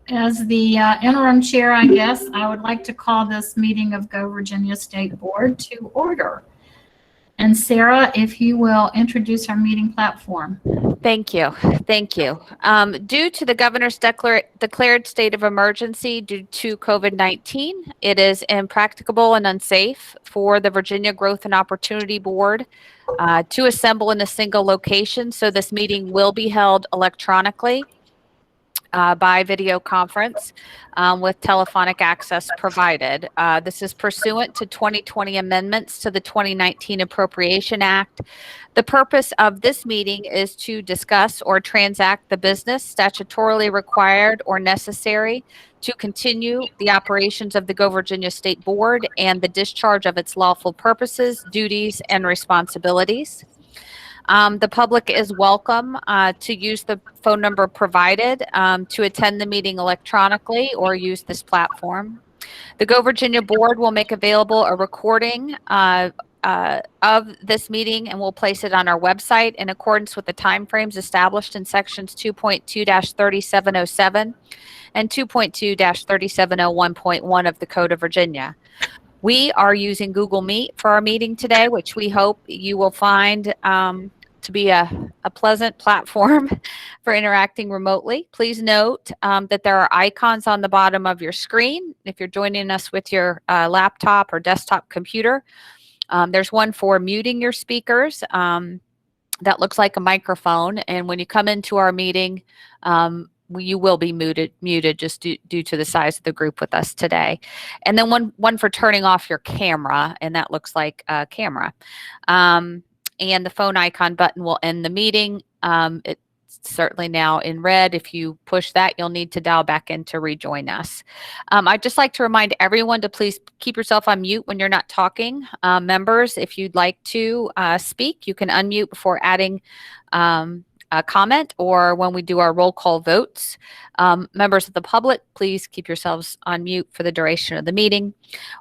As the interim chair, I guess, I would like to call this meeting of Go Virginia State Board to order. And Sarah, if you will introduce our meeting platform. Thank you. Thank you. Due to the governor's declared state of emergency due to COVID-19, it is impracticable and unsafe for the Virginia Growth and Opportunity Board to assemble in a single location. So this meeting will be held electronically by video conference with telephonic access provided. This is pursuant to 2020 amendments to the 2019 Appropriation Act. The purpose of this meeting is to discuss or transact the business statutorily required or necessary to continue the operations of the Go Virginia State Board and the discharge of its lawful purposes, duties, and responsibilities. The public is welcome to use the phone number provided to attend the meeting electronically or use this platform. The Go Virginia Board will make available a recording of this meeting, and we'll place it on our website in accordance with the timeframes established in sections 2.2-3707 and 2.2-3701.1 of the Code of Virginia. We are using Google Meet for our meeting today, which we hope you will find to be a pleasant platform for interacting remotely. Please note that there are icons on the bottom of your screen. If you're joining us with your laptop or desktop computer, there's one for muting your speakers that looks like a microphone. And when you come into our meeting, you will be muted just due to the size of the group with us today. And then one for turning off your camera, and that looks like a camera. And the phone icon button will end the meeting. It's certainly now in red. If you push that, you'll need to dial back in to rejoin us. I'd just like to remind everyone to please keep yourself on mute when you're not talking. Members, if you'd like to speak, you can unmute before adding a comment or when we do our roll call votes. Members of the public, please keep yourselves on mute for the duration of the meeting.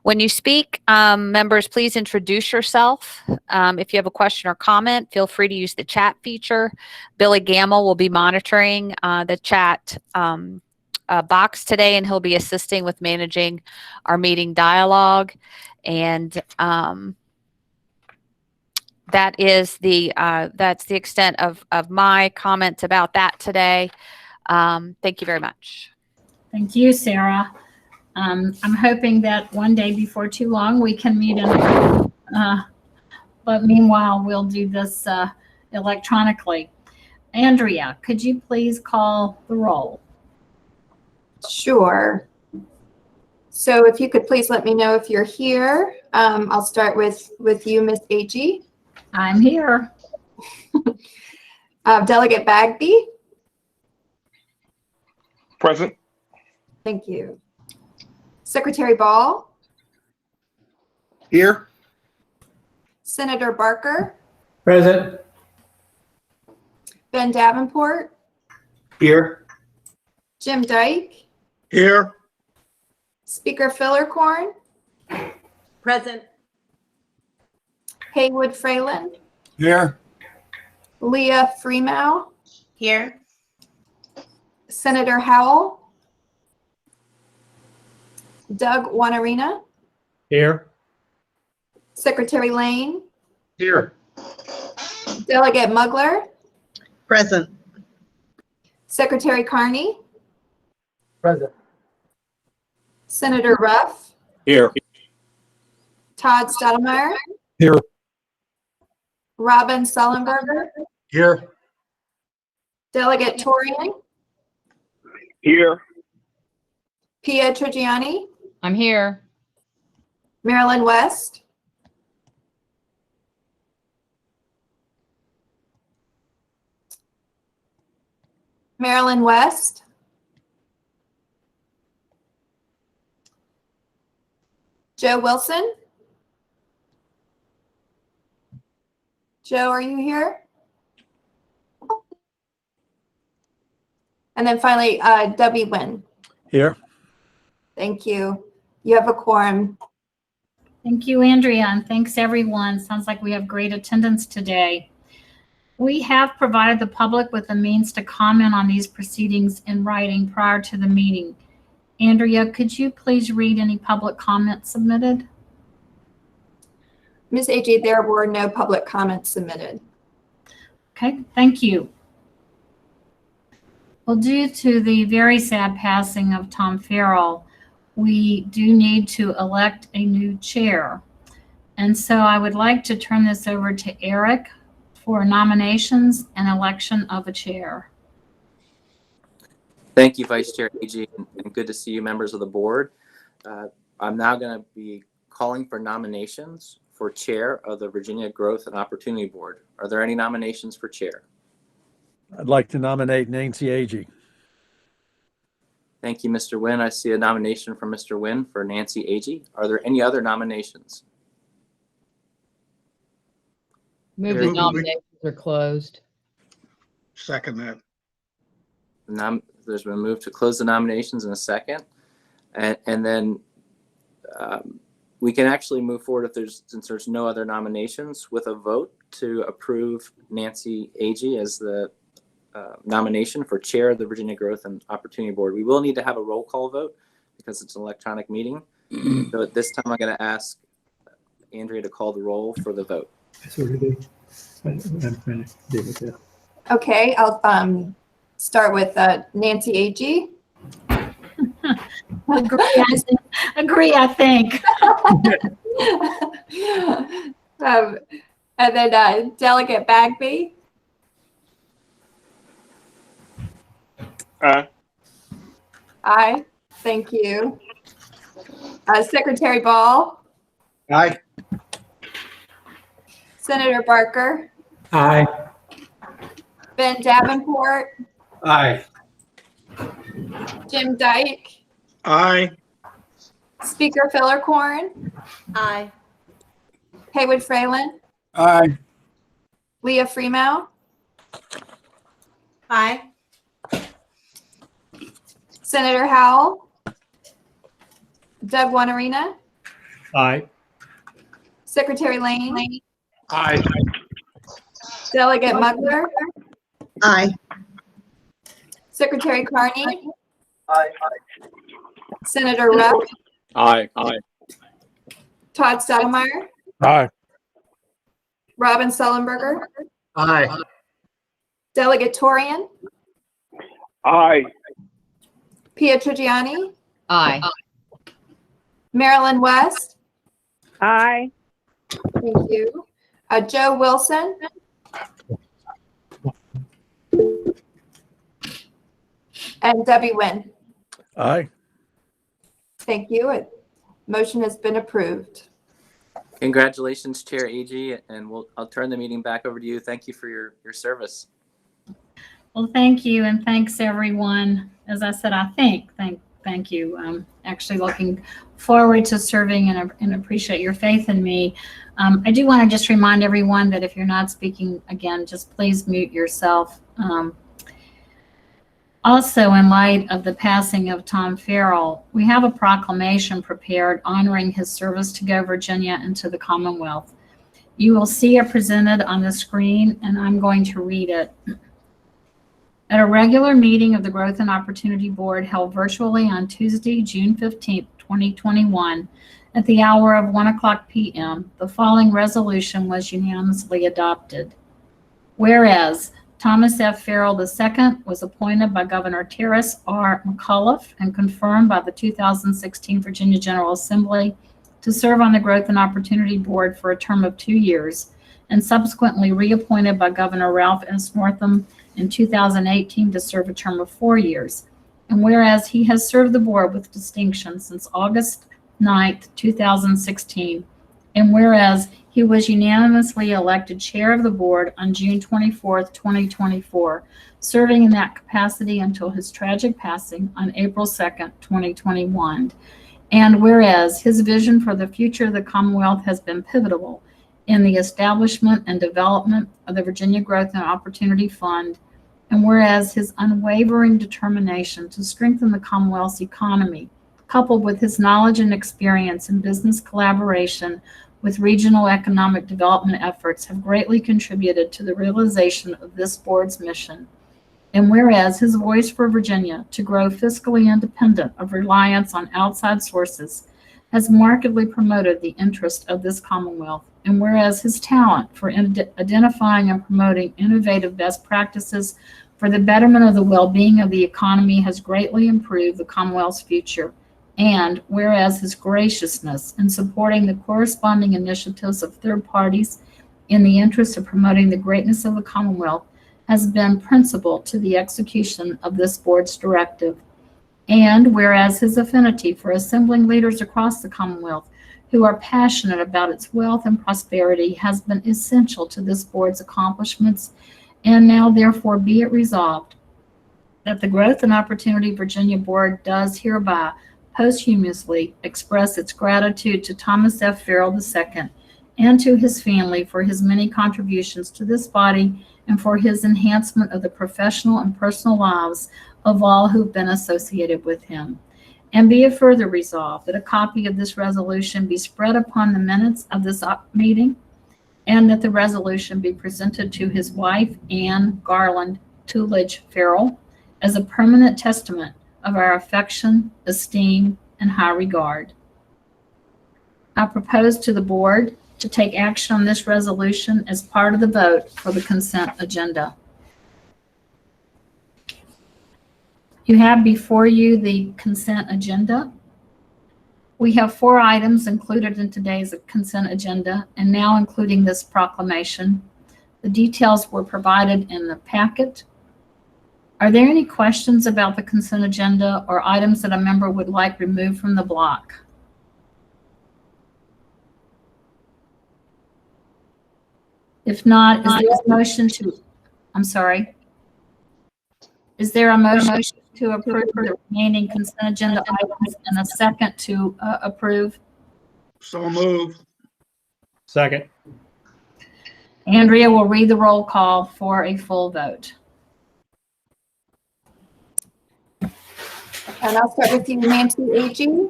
When you speak, members, please introduce yourself. If you have a question or comment, feel free to use the chat feature. Billy Gamble will be monitoring the chat box today, and he'll be assisting with managing our meeting dialogue. And that is that's the extent of my comments about that today. Thank you very much. Thank you, Sarah. I'm hoping that one day before too long we can meet in but meanwhile we'll do this electronically. Andrea, could you please call the roll? Sure. So if you could please let me know if you're here. I'll start with you, Ms. Agee. I'm here. Delegate Bagby. Present. Thank you. Secretary Ball. Here. Senator Barker. Present. Ben Davenport. Here. Jim Dyke. Here. Speaker Fillercorn. Present. Haywood Freyland. Here. Leah Freemow. Here. Senator Howell. Doug Wanarina. Here. Secretary Lane. Here. Delegate Mugler. Present. Secretary Carney. Present. Senator Ruff. Here. Todd Stottlemyre. Here. Robin Sullenberger. Here. Delegate Torian. Here. Pia Trigiani. I'm here. Marilyn West. Marilyn West. Joe Wilson. Joe, are you here? And then finally, Debbie Wynn. Here. Thank you. You have a quorum. Thank you, Andrea, and thanks everyone. Sounds like we have great attendance today. We have provided the public with a means to comment on these proceedings in writing prior to the meeting. Andrea, could you please read any public comments submitted? Ms. Agee, there were no public comments submitted. Okay, thank you. Well, due to the very sad passing of Tom Farrell, we do need to elect a new chair. And so I would like to turn this over to Eric for nominations and election of a chair. Thank you, Vice Chair Agee, and good to see you, members of the board. I'm now going to be calling for nominations for chair of the Virginia Growth and Opportunity Board. Are there any nominations for chair? I'd like to nominate Nancy Agee. Thank you, Mr. Nguyen. I see a nomination from Mr. Nguyen for Nancy Agee. Are there any other nominations? Move There- the nominations are closed. Second that. There's been a move to close the nominations in a second. And then we can actually move forward since there's no other nominations with a vote to approve Nancy Agee as the nomination for chair of the Virginia Growth and Opportunity Board. We will need to have a roll call vote because it's an electronic meeting. So at this time, I'm going to ask Andrea to call the roll for the vote. Okay, I'll start with Nancy Agee. Agree, I think. And then Delegate Bagby. Aye. Thank you. Secretary Ball. Aye. Senator Barker. Aye. Ben Davenport. Aye. Jim Dyke. Aye. Speaker Fillercorn. Aye. Haywood Fralin. Aye. Leah Freemau. Aye. Senator Howell. Doug Wanarina. Aye. Secretary Lane. Aye. Delegate Mugler. Aye. Secretary Carney. Aye. Senator Rupp. Aye. Aye. Todd Stottlemyre. Aye. Robin Sullenberger. Aye. Delegate Torian. Aye. Pia Trigiani. Aye. Marilyn West. Aye. Thank you. Joe Wilson. And Debbie Nguyen. Aye. Thank you. Motion has been approved. Congratulations, Chair Agee, and I'll turn the meeting back over to you. Thank you for your service. Well, thank you, and thanks everyone. As I said, thank you. I'm actually looking forward to serving and appreciate your faith in me. I do want to just remind everyone that if you're not speaking again, just please mute yourself. Also, in light of the passing of Tom Farrell, we have a proclamation prepared honoring his service to Go Virginia and to the Commonwealth. You will see it presented on the screen, and I'm going to read it. At a regular meeting of the Growth and Opportunity Board held virtually on Tuesday, June 15, 2021, at the hour of 1:00 p.m., the following resolution was unanimously adopted. Whereas Thomas F. Farrell II was appointed by Governor Terrace R. McAuliffe and confirmed by the 2016 Virginia General Assembly to serve on the Growth and Opportunity Board for a term of 2 years, and subsequently reappointed by Governor Ralph S. Northam in 2018 to serve a term of 4 years. And whereas he has served the board with distinction since August 9th, 2016, and whereas he was unanimously elected chair of the board on June 24th, 2024, serving in that capacity until his tragic passing on April 2nd, 2021. And whereas his vision for the future of the Commonwealth has been pivotal in the establishment and development of the Virginia Growth and Opportunity Fund, and whereas his unwavering determination to strengthen the Commonwealth's economy, coupled with his knowledge and experience in business collaboration, with regional economic development efforts have greatly contributed to the realization of this board's mission. And whereas his voice for Virginia to grow fiscally independent of reliance on outside sources has markedly promoted the interest of this Commonwealth, and whereas his talent for identifying and promoting innovative best practices for the betterment of the well-being of the economy has greatly improved the Commonwealth's future, and whereas his graciousness in supporting the corresponding initiatives of third parties in the interest of promoting the greatness of the Commonwealth has been principal to the execution of this board's directive. And whereas his affinity for assembling leaders across the Commonwealth who are passionate about its wealth and prosperity has been essential to this board's accomplishments, and now therefore be it resolved that the Growth and Opportunity Virginia Board does hereby posthumously express its gratitude to Thomas F. Farrell II and to his family for his many contributions to this body and for his enhancement of the professional and personal lives of all who've been associated with him. And be it further resolved that a copy of this resolution be spread upon the minutes of this meeting, and that the resolution be presented to his wife, Anne Garland Tullidge Farrell, as a permanent testament of our affection, esteem, and high regard. I propose to the board to take action on this resolution as part of the vote for the consent agenda. You have before you the consent agenda. We have 4 items included in today's consent agenda, and now including this proclamation. The details were provided in the packet. Are there any questions about the consent agenda or items that a member would like removed from the block? If not, is there a motion to, I'm sorry. Is there a motion to approve the remaining consent agenda items and a second to approve? So moved. Second. Andrea will read the roll call for a full vote. And I'll start with you, Nancy Agee.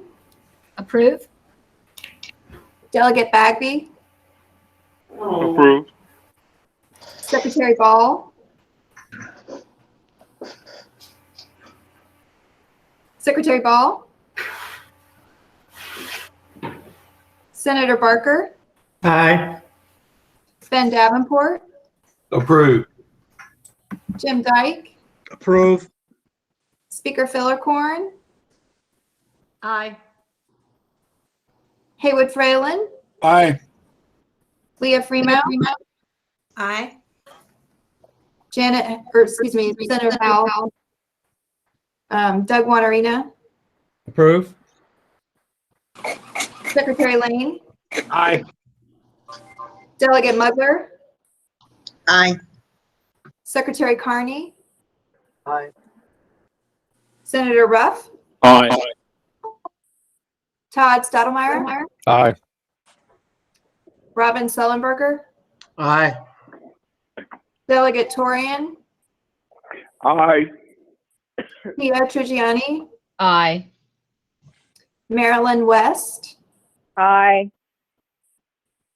Approve? Delegate Bagby. Approved. Secretary Ball. Secretary Ball. Senator Barker. Aye. Ben Davenport. Approved. Jim Dyke. Approved. Speaker Fillercorn. Aye. Haywood Fralin. Aye. Leah Freemo. Aye. Senator Powell. Doug Wanarina. Approve. Secretary Lane. Aye. Delegate Mugler. Aye. Secretary Carney. Aye. Senator Ruff. Aye. Todd Stottlemyre. Aye. Robin Sullenberger. Aye. Delegate Torian. Aye. Pio Trigiani. Aye. Marilyn West. Aye.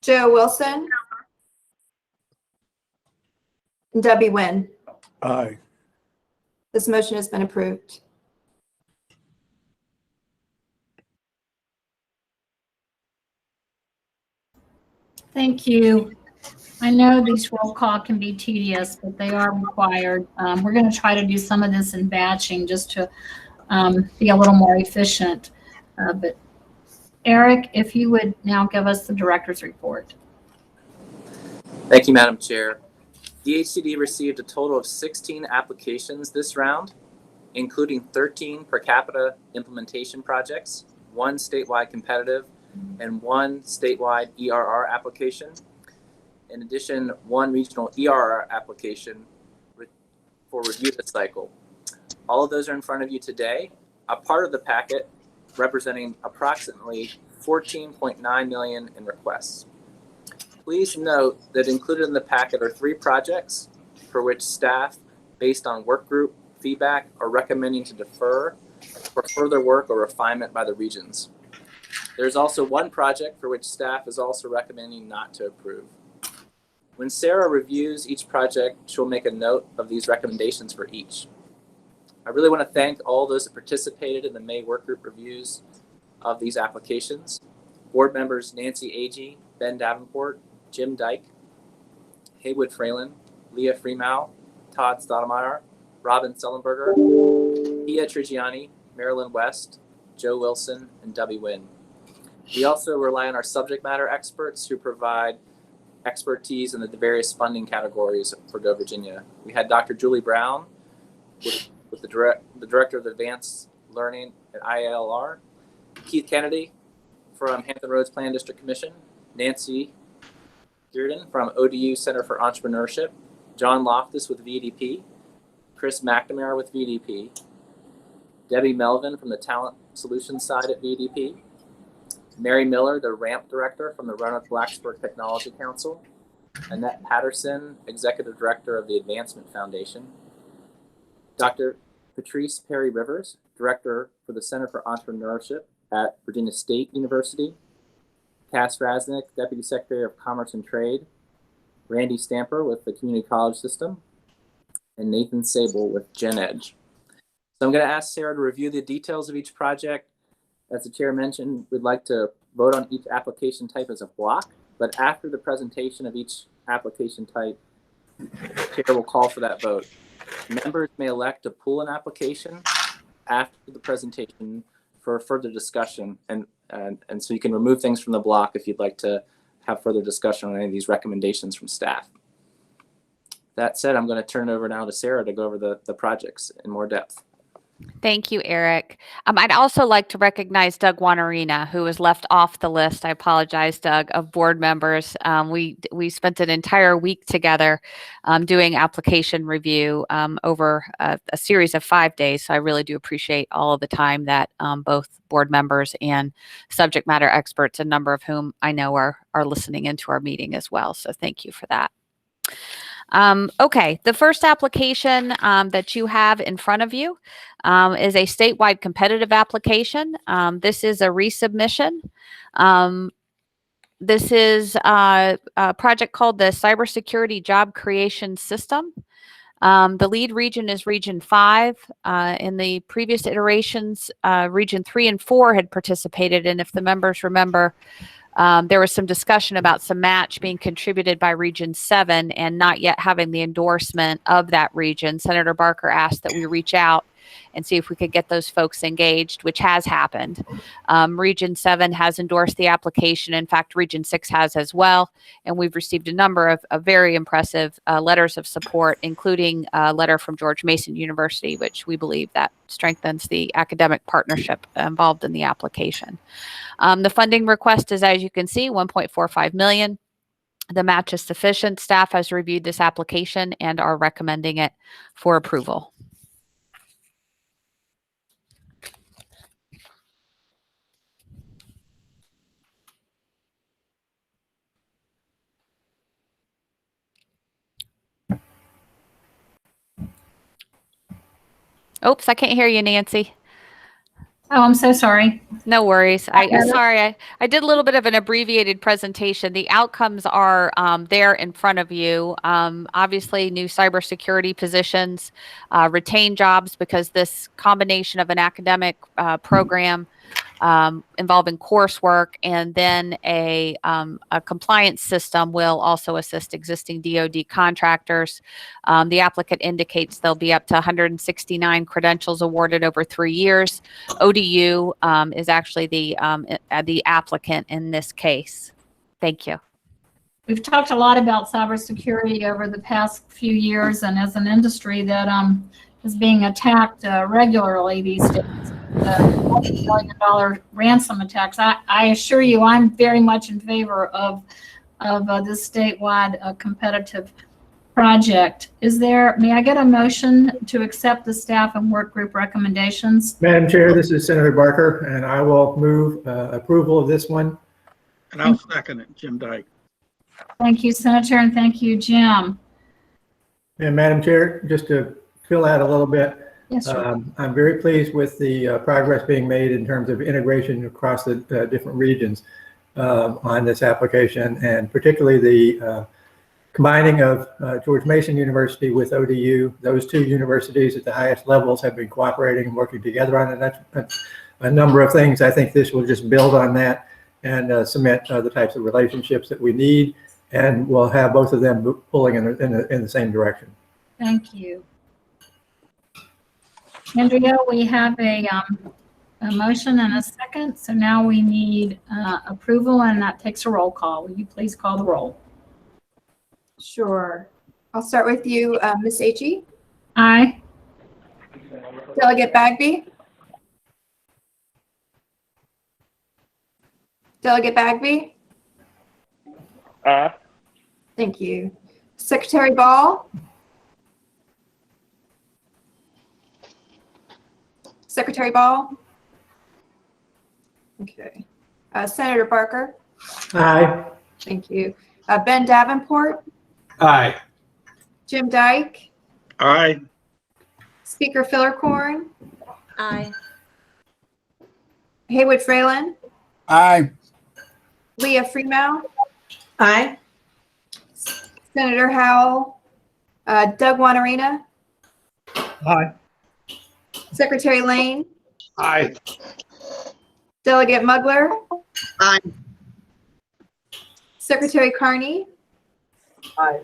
Joe Wilson. And Debbie Wynn. Aye. This motion has been approved. Thank you. I know these roll call can be tedious, but they are required. We're going to try to do some of this in batching just to be a little more efficient. But Eric, if you would now give us the director's report. Thank you, Madam Chair. DHCD received a total of 16 applications this round, including 13 per capita implementation projects, 1 statewide competitive, and 1 statewide ERR application. In addition, 1 regional ERR application for review this cycle. All of those are in front of you today. A part of the packet representing approximately $14.9 million in requests. Please note that included in the packet are 3 projects for which staff, based on work group feedback, are recommending to defer for further work or refinement by the regions. There's also one project for which staff is also recommending not to approve. When Sarah reviews each project, she'll make a note of these recommendations for each. I really want to thank all those that participated in the May workgroup reviews of these applications. Board members Nancy Agee, Ben Davenport, Jim Dyke, Haywood Fralin, Leah Freemow, Todd Stoudemire, Robin Sullenberger, Pia Trigiani, Marilyn West, Joe Wilson, and Debbie Wynn. We also rely on our subject matter experts who provide expertise in the various funding categories for Go Virginia. We had Dr. Julie Brown with the Director of Advanced Learning at IALR, Keith Kennedy from Hampton Roads Plan District Commission, Nancy Dearden from ODU Center for Entrepreneurship, John Loftus with VDP, Chris McNamara with VDP, Debbie Melvin from the Talent Solutions side at VDP, Mary Miller, the RAMP Director from the Roanoke-Blacksburg Technology Council, Annette Patterson, Executive Director of the Advancement Foundation, Dr. Patrice Perry Rivers, Director for the Center for Entrepreneurship at Virginia State University, Cass Rasnick, Deputy Secretary of Commerce and Trade, Randy Stamper with the Community College System, and Nathan Sable with Gen Edge. So I'm going to ask Sarah to review the details of each project. As the chair mentioned, we'd like to vote on each application type as a block, but after the presentation of each application type, the chair will call for that vote. Members may elect to pull an application after the presentation for further discussion, and so you can remove things from the block if you'd like to have further discussion on any of these recommendations from staff. That said, I'm going to turn it over now to Sarah to go over the projects in more depth. Thank you, Eric. I'd also like to recognize Doug Wanarina, who was left off the list. I apologize, Doug, of board members. We spent an entire week together doing application review over a series of 5 days. So I really do appreciate all of the time that both board members and subject matter experts, a number of whom I know are listening into our meeting as well. So thank you for that. Okay, the first application that you have in front of you is a statewide competitive application. This is a resubmission. This is a project called the Cybersecurity Job Creation System. The lead region is Region 5. In the previous iterations, Region 3 and 4 had participated, and if the members remember, there was some discussion about some match being contributed by Region 7 and not yet having the endorsement of that region. Senator Barker asked that we reach out and see if we could get those folks engaged, which has happened. Region 7 has endorsed the application. In fact, Region 6 has as well. And we've received a number of very impressive letters of support, including a letter from George Mason University, which we believe that strengthens the academic partnership involved in the application. The funding request is, as you can see, $1.45 million. The match is sufficient. Staff has reviewed this application and are recommending it for approval. Oops, I can't hear you, Nancy. Oh, I'm so sorry. No worries. Sorry, I did a little bit of an abbreviated presentation. The outcomes are there in front of you. Obviously, new cybersecurity positions, retain jobs, because this combination of an academic program involving coursework and then a compliance system will also assist existing DoD contractors. The applicant indicates there'll be up to 169 credentials awarded over 3 years. ODU is actually the applicant in this case. Thank you. We've talked a lot about cybersecurity over the past few years, and as an industry that is being attacked regularly these days, multi-million-dollar ransom attacks. I assure you, I'm very much in favor of this statewide competitive project. May I get a motion to accept the staff and work group recommendations? Madam Chair, this is Senator Barker, and I will move approval of this one. And I'll second it, Jim Dyke. Thank you, Senator, and thank you, Jim. And Madam Chair, just to fill out a little bit, Yes, sir. I'm very pleased with the progress being made in terms of integration across the different regions on this application, and particularly the combining of George Mason University with ODU. Those two universities at the highest levels have been cooperating and working together on it. That's a number of things. I think this will just build on that and cement the types of relationships that we need, and we'll have both of them pulling in the same direction. Thank you. Andrea, we have a motion and a second, so now we need approval, and that takes a roll call. Will you please call the roll? Sure. I'll start with you, Ms. Agee. Aye. Delegate Bagby. Delegate Bagby. Aye. Thank you. Secretary Ball. Secretary Ball. Okay. Senator Barker. Aye. Thank you. Ben Davenport. Aye. Jim Dyke. Aye. Speaker Fillercorn. Aye. Haywood Fralin. Aye. Leah Freemouth. Aye. Senator Howell. Doug Wanarina. Aye. Secretary Lane. Aye. Delegate Mugler. Aye. Secretary Carney. Aye.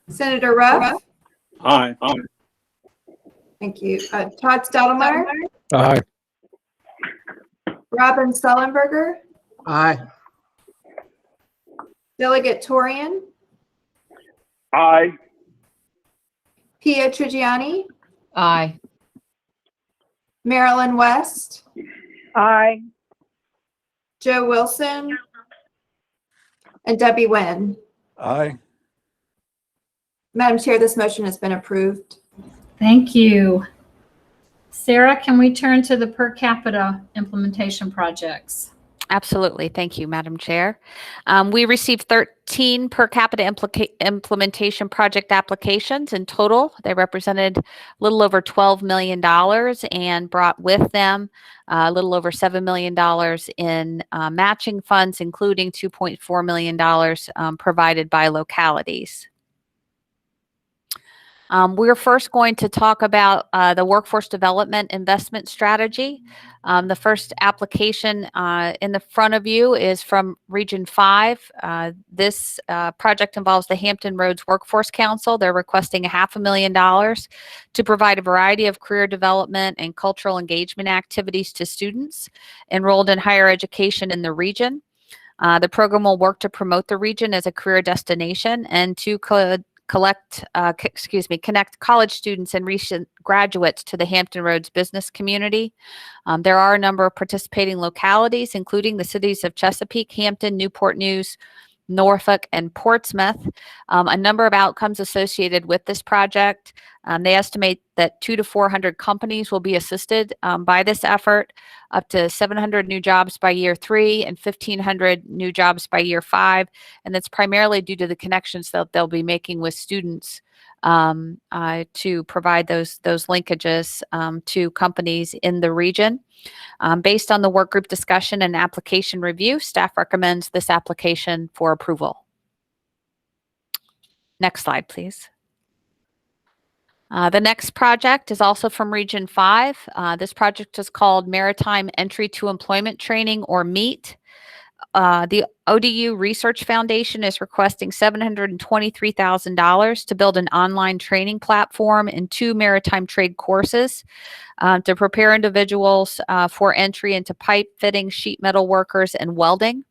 Senator Ruff. Aye. Thank you. Todd Stottlemyre. Aye. Robin Sullenberger. Aye. Delegate Torian. Aye. Pia Trigiani. Aye. Marilyn West. Aye. Joe Wilson. And Debbie Nguyen. Aye. Madam Chair, this motion has been approved. Thank you. Sarah, can we turn to the per capita implementation projects? Absolutely. Thank you, Madam Chair. We received 13 per capita implementation project applications in total. They represented a little over $12 million and brought with them a little over $7 million in matching funds, including $2.4 million provided by localities. We're first going to talk about the workforce development investment strategy. The first application in the front of you is from Region 5. This project involves the Hampton Roads Workforce Council. They're requesting $500,000 to provide a variety of career development and cultural engagement activities to students enrolled in higher education in the region. The program will work to promote the region as a career destination and to connect college students and recent graduates to the Hampton Roads business community. There are a number of participating localities, including the cities of Chesapeake, Hampton, Newport News, Norfolk, and Portsmouth. A number of outcomes associated with this project. They estimate that 200 to 400 companies will be assisted by this effort, up to 700 new jobs by year 3 and 1,500 new jobs by year 5. And that's primarily due to the connections that they'll be making with students to provide those linkages to companies in the region. Based on the work group discussion and application review, staff recommends this application for approval. Next slide, please. The next project is also from Region 5. This project is called Maritime Entry to Employment Training, or MEET. The ODU Research Foundation is requesting $723,000 to build an online training platform and 2 maritime trade courses to prepare individuals for entry into pipe fitting, sheet metal workers, and welding.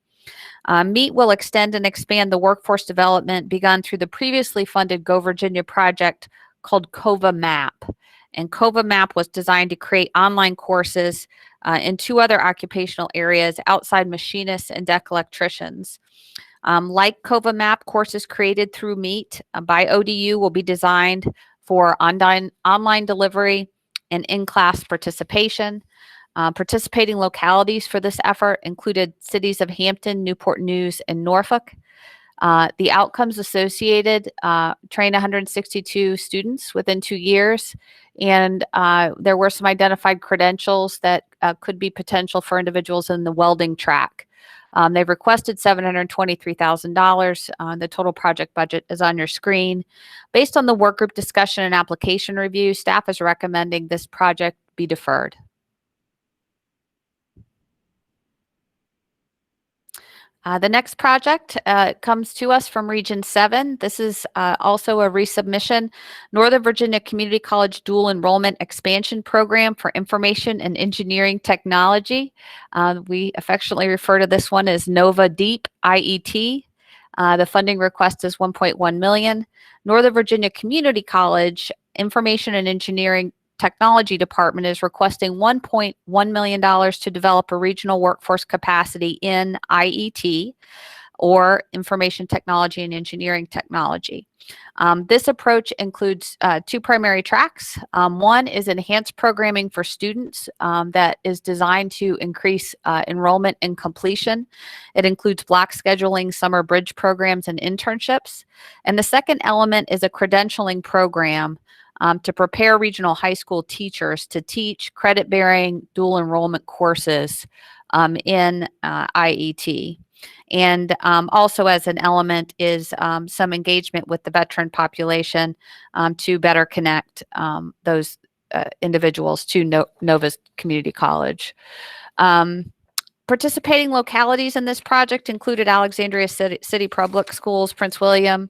MEET will extend and expand the workforce development begun through the previously funded Go Virginia project called COVA MAP. And COVA MAP was designed to create online courses in 2 other occupational areas outside machinists and deck electricians. Like COVA MAP, courses created through MEET by ODU will be designed for online delivery and in-class participation. Participating localities for this effort included cities of Hampton, Newport News, and Norfolk. The outcomes associated train 162 students within 2 years, And there were some identified credentials that could be potential for individuals in the welding track. They've requested $723,000. The total project budget is on your screen. Based on the work group discussion and application review, staff is recommending this project be deferred. The next project comes to us from Region 7. This is also a resubmission. Northern Virginia Community College Dual Enrollment Expansion Program for Information and Engineering Technology. We affectionately refer to this one as NOVA DEEP IET. The funding request is $1.1 million. Northern Virginia Community College Information and Engineering Technology Department is requesting $1.1 million to develop a regional workforce capacity in IET, or Information Technology and Engineering Technology. This approach includes two primary tracks. One is enhanced programming for students that is designed to increase enrollment and completion. It includes block scheduling, summer bridge programs, and internships. And the second element is a credentialing program to prepare regional high school teachers to teach credit-bearing dual enrollment courses in IET. And also as an element is some engagement with the veteran population to better connect those individuals to Nova's Community College. Participating localities in this project included Alexandria City Public Schools, Prince William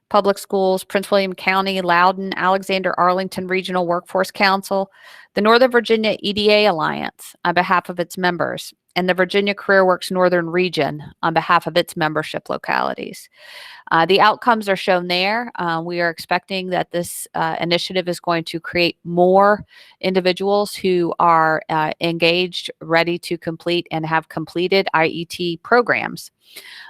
Public Schools, Prince William County, Loudoun, Alexander Arlington Regional Workforce Council, the Northern Virginia EDA Alliance on behalf of its members, and the Virginia CareerWorks Northern Region on behalf of its membership localities. The outcomes are shown there. We are expecting that this initiative is going to create more individuals who are engaged, ready to complete, and have completed IET programs,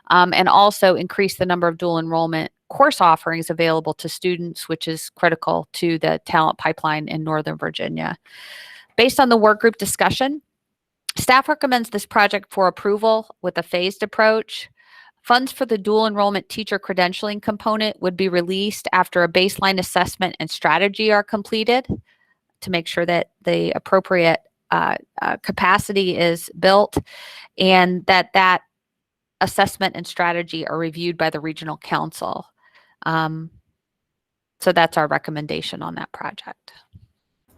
and also increase the number of dual enrollment course offerings available to students, which is critical to the talent pipeline in Northern Virginia. Based on the work group discussion, staff recommends this project for approval with a phased approach. Funds for the dual enrollment teacher credentialing component would be released after a baseline assessment and strategy are completed to make sure that the appropriate capacity is built, and that assessment and strategy are reviewed by the regional council. So that's our recommendation on that project.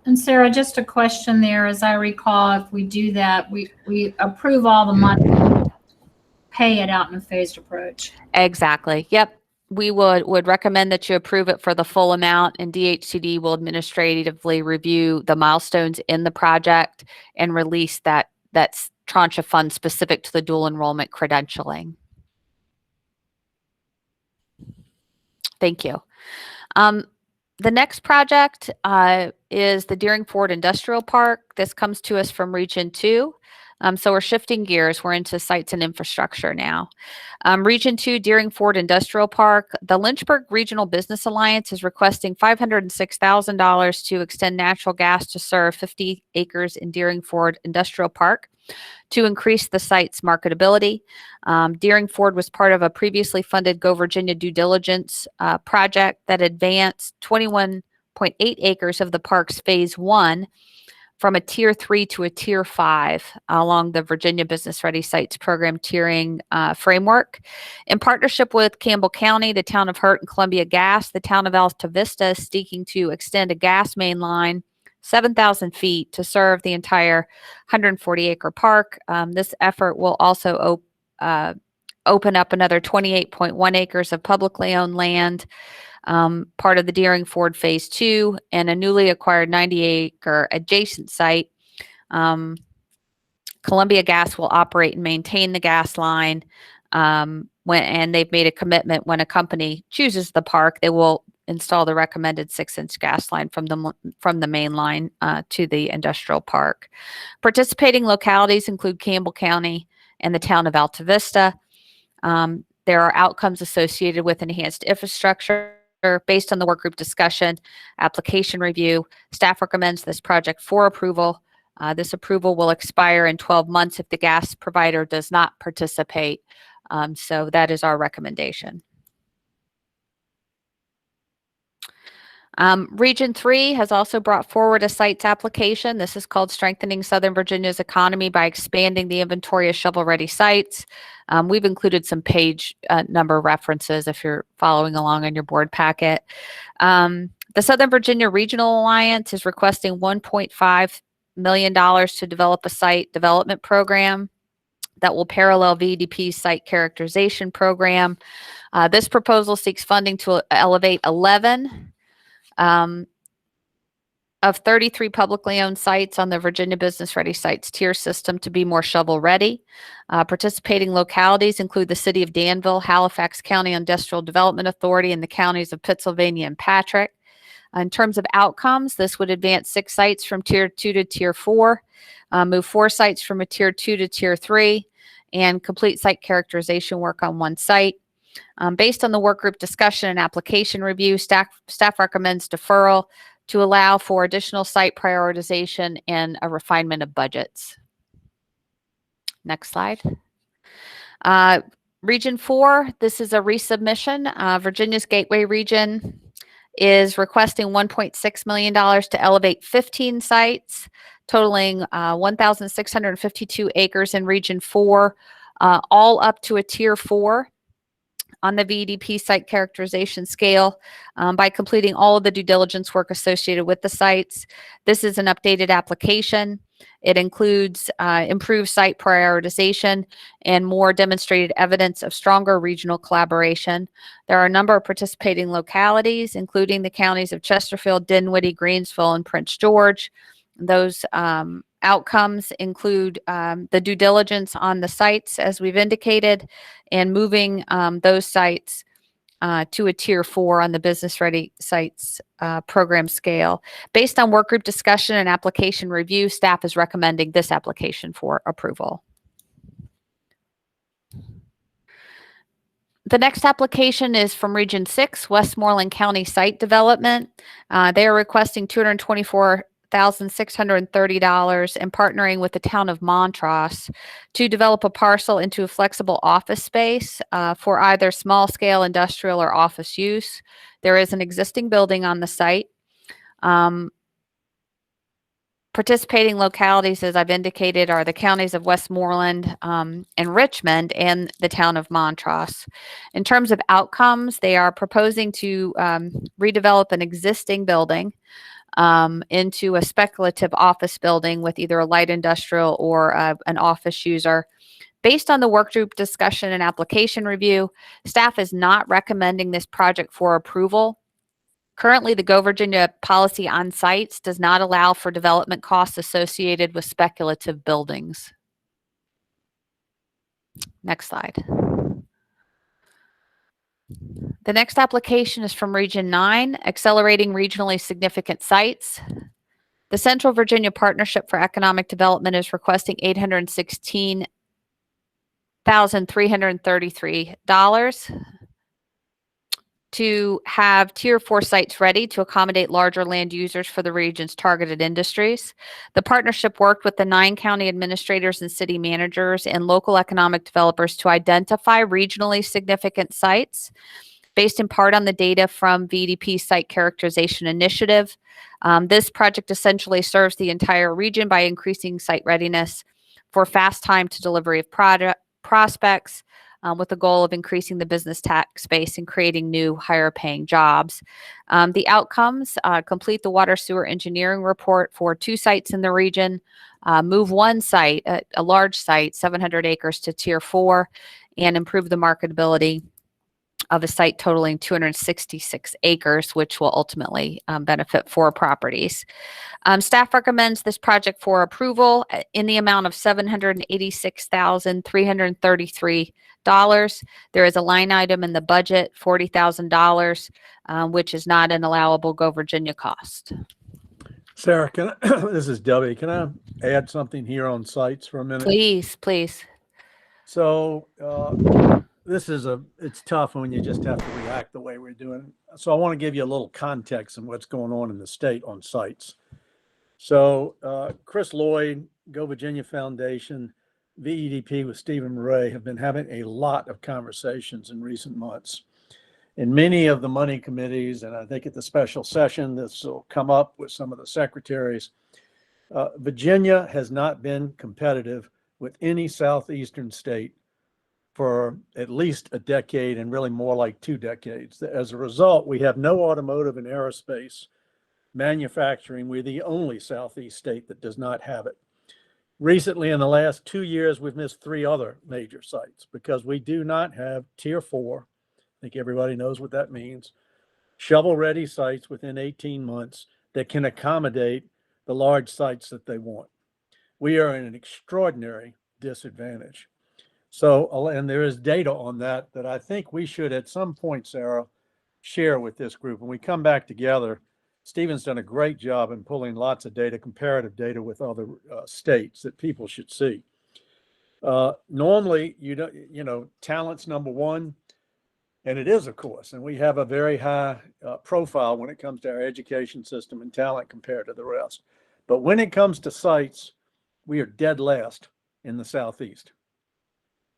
And Sarah, just a question there. As I recall, if we do that, we approve all the money, pay it out in a phased approach. Exactly. Yep. We would recommend that you approve it for the full amount, and DHCD will administratively review the milestones in the project and release that tranche of funds specific to the dual enrollment credentialing. Thank you. The next project is the Deering Ford Industrial Park. This comes to us from Region 2. So we're shifting gears. We're into sites and infrastructure now. Region 2, Deering Ford Industrial Park. The Lynchburg Regional Business Alliance is requesting $506,000 to extend natural gas to serve 50 acres in Deering Ford Industrial Park to increase the site's marketability. Deering Ford was part of a previously funded Go Virginia due diligence project that advanced 21.8 acres of the park's phase 1 from a tier 3 to a tier 5 along the Virginia Business Ready Sites Program tiering framework. In partnership with Campbell County, the town of Hurt, and Columbia Gas, the town of Alta Vista is seeking to extend a gas main line 7,000 feet to serve the entire 140-acre park. This effort will also open up another 28.1 acres of publicly owned land, part of the Deering Ford Phase 2, and a newly acquired 90-acre adjacent site. Columbia Gas will operate and maintain the gas line, and they've made a commitment when a company chooses the park, they will install the recommended 6-inch gas line from the main line to the industrial park. Participating localities include Campbell County and the town of Alta Vista. There are outcomes associated with enhanced infrastructure. Based on the work group discussion, application review, staff recommends this project for approval. This approval will expire in 12 months if the gas provider does not participate. So that is our recommendation. Region 3 has also brought forward a sites application. This is called Strengthening Southern Virginia's Economy by Expanding the Inventory of Shovel-Ready Sites. We've included some page number references if you're following along on your board packet. The Southern Virginia Regional Alliance is requesting $1.5 million to develop a site development program that will parallel VEDP's site characterization program. This proposal seeks funding to elevate 11 of 33 publicly owned sites on the Virginia Business Ready Sites tier system to be more shovel ready. Participating localities include the city of Danville, Halifax County Industrial Development Authority, and the counties of Pittsylvania and Patrick. In terms of outcomes, this would advance 6 sites from tier 2 to tier 4, move 4 sites from a tier 2 to tier 3, and complete site characterization work on 1 site. Based on the work group discussion and application review, staff recommends deferral to allow for additional site prioritization and a refinement of budgets. Next slide. Region 4, this is a resubmission. Virginia's Gateway region is requesting $1.6 million to elevate 15 sites, totaling 1,652 acres in Region 4, all up to a Tier 4 on the VEDP site characterization scale by completing all of the due diligence work associated with the sites. This is an updated application. It includes improved site prioritization and more demonstrated evidence of stronger regional collaboration. There are a number of participating localities, including the counties of Chesterfield, Dinwiddie, Greensville, and Prince George. Those outcomes include the due diligence on the sites, as we've indicated, and moving those sites to a Tier 4 on the Business Ready Sites program scale. Based on workgroup discussion and application review, staff is recommending this application for approval. The next application is from Region 6, Westmoreland County Site Development. They are requesting $224,630 and partnering with the town of Montrose to develop a parcel into a flexible office space for either small scale industrial or office use. There is an existing building on the site. Participating localities, as I've indicated, are the counties of Westmoreland and Richmond and the town of Montrose. In terms of outcomes, they are proposing to redevelop an existing building into a speculative office building with either a light industrial or an office user. Based on the work group discussion and application review, staff is not recommending this project for approval. Currently, the Go Virginia policy on sites does not allow for development costs associated with speculative buildings. Next slide. The next application is from Region 9, Accelerating Regionally Significant Sites. The Central Virginia Partnership for Economic Development is requesting $816,333 to have Tier 4 sites ready to accommodate larger land users for the region's targeted industries. The partnership worked with the 9 county administrators and city managers and local economic developers to identify regionally significant sites based in part on the data from VEDP's Site Characterization Initiative. This project essentially serves the entire region by increasing site readiness for fast time to delivery of prospects, with the goal of increasing the business tax base and creating new higher paying jobs. The outcomes, complete the water sewer engineering report for 2 sites in the region, move 1 site, a large site, 700 acres to Tier 4, and improve the marketability of a site totaling 266 acres, which will ultimately benefit 4 properties. Staff recommends this project for approval in the amount of $786,333. There is a line item in the budget, $40,000, which is not an allowable Go Virginia cost. Sarah, this is Debbie. Can I add something here on sites for a minute? Please, please. So it's tough when you just have to react the way we're doing. So I want to give you a little context on what's going on in the state on sites. So Chris Lloyd, Go Virginia Foundation, VEDP with Stephen Ray have been having a lot of conversations in recent months. In many of the money committees, and I think at the special session, this will come up with some of the secretaries, Virginia has not been competitive with any southeastern state for at least a decade, and really more like 2 decades. As a result, we have no automotive and aerospace manufacturing. We're the only southeast state that does not have it. Recently, in the last 2 years, we've missed 3 other major sites because we do not have Tier 4. I think everybody knows what that means. Shovel-ready sites within 18 months that can accommodate the large sites that they want. We are in an extraordinary disadvantage. So, and there is data on that I think we should at some point, Sarah, share with this group. When we come back together, Stephen's done a great job in pulling lots of data, comparative data with other states that people should see. Normally, talent's number one, and it is, of course, and we have a very high profile when it comes to our education system and talent compared to the rest. But when it comes to sites, we are dead last in the Southeast.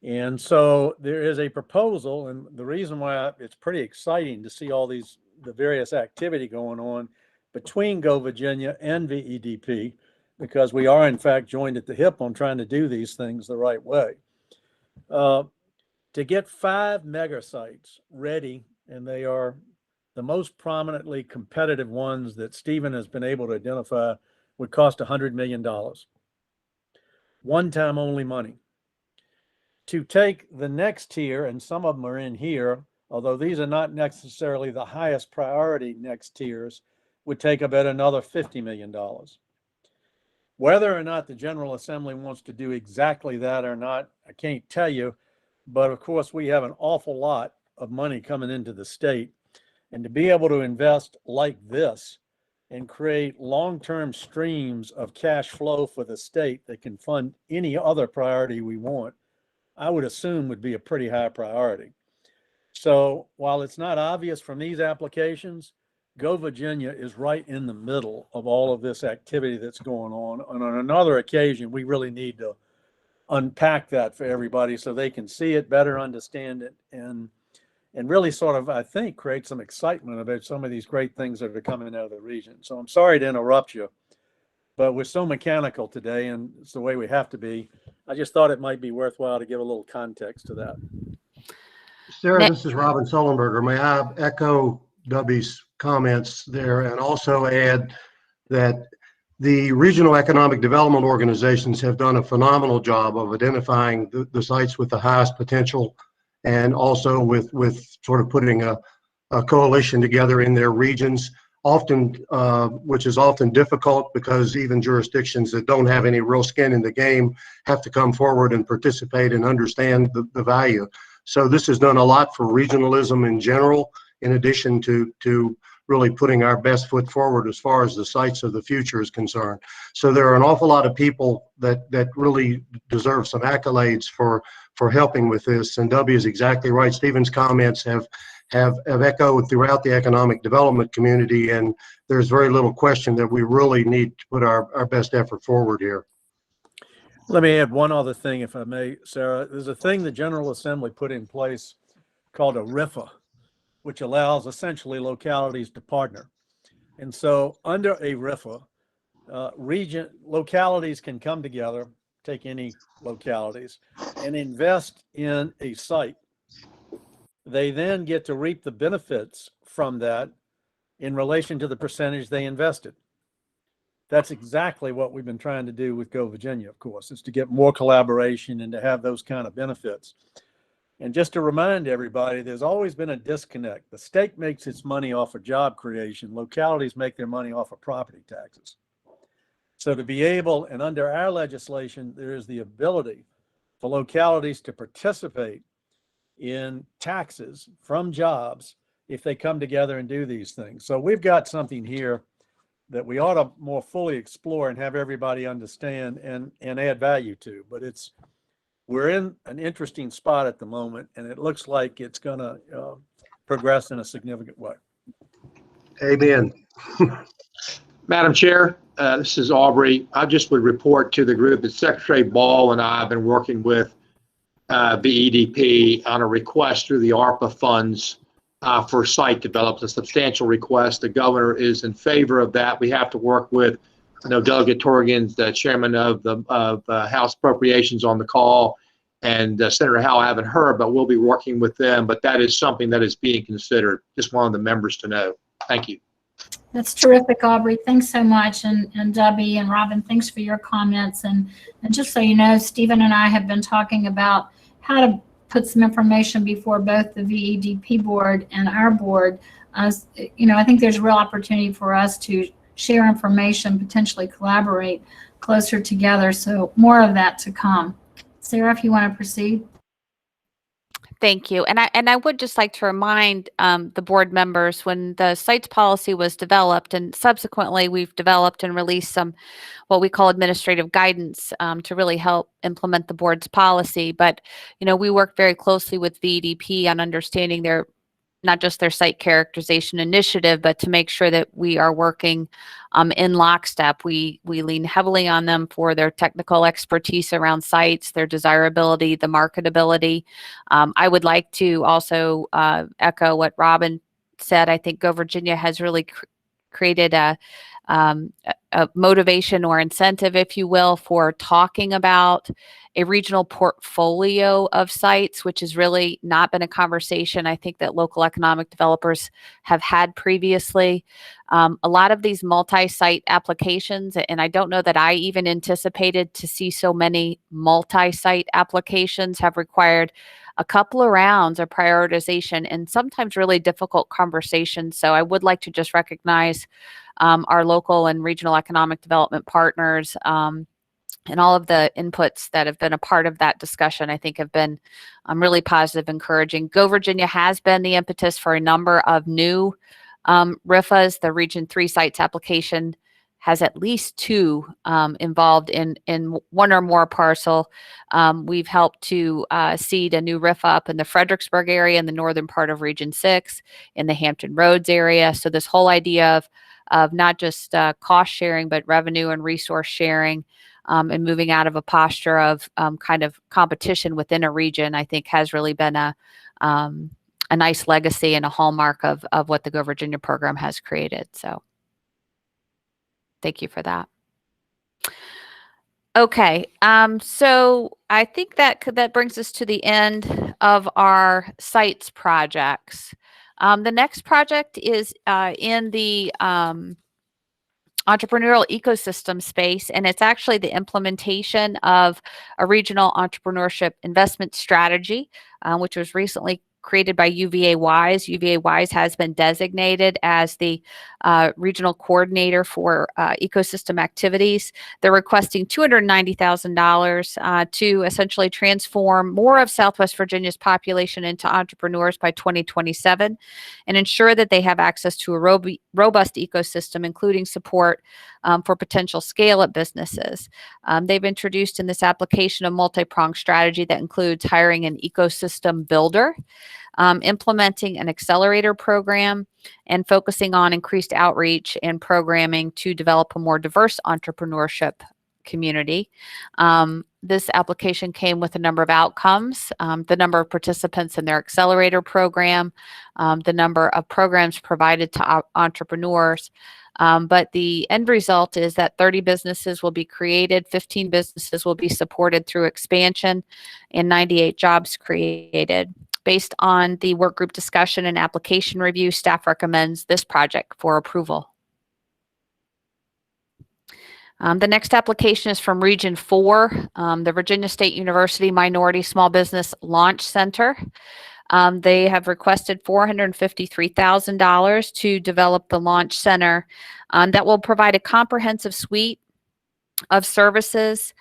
And so there is a proposal, and the reason why it's pretty exciting to see all the various activity going on between Go Virginia and VEDP, because we are in fact joined at the hip on trying to do these things the right way. To get 5 mega sites ready, and they are the most prominently competitive ones that Stephen has been able to identify, would cost $100 million. One-time only money. To take the next tier, and some of them are in here, although these are not necessarily the highest priority next tiers, would take about another $50 million. Whether or not the General Assembly wants to do exactly that or not, I can't tell you, but of course we have an awful lot of money coming into the state, and to be able to invest like this and create long-term streams of cash flow for the state that can fund any other priority we want, I would assume would be a pretty high priority. So while it's not obvious from these applications, Go Virginia is right in the middle of all of this activity that's going on. And on another occasion, we really need to unpack that for everybody so they can see it, better understand it, and really sort of, I think, create some excitement about some of these great things that are coming out of the region. So I'm sorry to interrupt you, but we're so mechanical today, and it's the way we have to be. I just thought it might be worthwhile to give a little context to that. Sarah, this is Robin Sullenberger. May I echo Dubby's comments there and also add that the regional economic development organizations have done a phenomenal job of identifying the sites with the highest potential, and also with sort of putting a coalition together in their regions, often which is often difficult because even jurisdictions that don't have any real skin in the game have to come forward and participate and understand the value. So this has done a lot for regionalism in general, in addition to really putting our best foot forward as far as the sites of the future is concerned. So there are an awful lot of people that really deserve some accolades for helping with this. And W is exactly right. Stephen's comments have echoed throughout the economic development community, and there's very little question that we really need to put our best effort forward here. Let me add one other thing, if I may, Sarah. There's a thing the General Assembly put in place called a RIFA, which allows essentially localities to partner. And so under a RIFA, localities can come together, take any localities, and invest in a site. They then get to reap the benefits from that in relation to the percentage they invested. That's exactly what we've been trying to do with Go Virginia, of course, is to get more collaboration and to have those kind of benefits. And just to remind everybody, there's always been a disconnect. The state makes its money off of job creation. Localities make their money off of property taxes. So to be able, and under our legislation, there is the ability for localities to participate in taxes from jobs if they come together and do these things. So we've got something here that we ought to more fully explore and have everybody understand and add value to. But we're in an interesting spot at the moment, and it looks like it's going to progress in a significant way. Amen. Madam Chair, this is Aubrey. I just would report to the group that Secretary Ball and I have been working with VEDP on a request through the ARPA funds for site development, a substantial request. The governor is in favor of that. We have to work with, I know Delegate Torgan's the chairman of the House Appropriations on the call, and Senator Howell, I haven't heard, but we'll be working with them. But that is something that is being considered. Just wanted the members to know. Thank you. That's terrific, Aubrey. Thanks so much. And Debbie and Robin, thanks for your comments. And just so you know, Stephen and I have been talking about how to put some information before both the VEDP board and our board. You know, I think there's real opportunity for us to share information, potentially collaborate closer together. So more of that to come. Sarah, if you want to proceed. Thank you. And I would just like to remind the board members, when the sites policy was developed, and subsequently we've developed and released some what we call administrative guidance to really help implement the board's policy. But, you know, we work very closely with VEDP on understanding their, not just their site characterization initiative, but to make sure that we are working in lockstep. We lean heavily on them for their technical expertise around sites, their desirability, the marketability. I would like to also echo what Robin said. I think Go Virginia has really created a motivation or incentive, if you will, for talking about a regional portfolio of sites, which has really not been a conversation I think that local economic developers have had previously. A lot of these multi-site applications, and I don't know that I even anticipated to see so many multi-site applications, have required a couple of rounds of prioritization and sometimes really difficult conversations. So I would like to just recognize our local and regional economic development partners and all of the inputs that have been a part of that discussion. I think have been really positive, encouraging. Go Virginia has been the impetus for a number of new RIFAs. The Region 3 sites application has at least 2 involved in one or more parcel. We've helped to seed a new RIFA up in the Fredericksburg area in the northern part of Region 6, in the Hampton Roads area. So this whole idea of not just cost sharing, but revenue and resource sharing, and moving out of a posture of kind of competition within a region, I think has really been a nice legacy and a hallmark of what the Go Virginia program has created. So thank you for that. Okay, so I think that brings us to the end of our sites projects. The next project is in the entrepreneurial ecosystem space, and it's actually the implementation of a regional entrepreneurship investment strategy, which was recently created by UVA Wise. UVA Wise has been designated as the regional coordinator for ecosystem activities. They're requesting $290,000 to essentially transform more of Southwest Virginia's population into entrepreneurs by 2027 and ensure that they have access to a robust ecosystem, including support for potential scale-up businesses. They've introduced in this application a multi-pronged strategy that includes hiring an ecosystem builder, implementing an accelerator program, and focusing on increased outreach and programming to develop a more diverse entrepreneurship community. This application came with a number of outcomes: the number of participants in their accelerator program, the number of programs provided to entrepreneurs. But the end result is that 30 businesses will be created, 15 businesses will be supported through expansion, and 98 jobs created. Based on the work group discussion and application review, staff recommends this project for approval. The next application is from Region 4, the Virginia State University Minority Small Business Launch Center. They have requested $453,000 to develop the launch center that will provide a comprehensive suite of services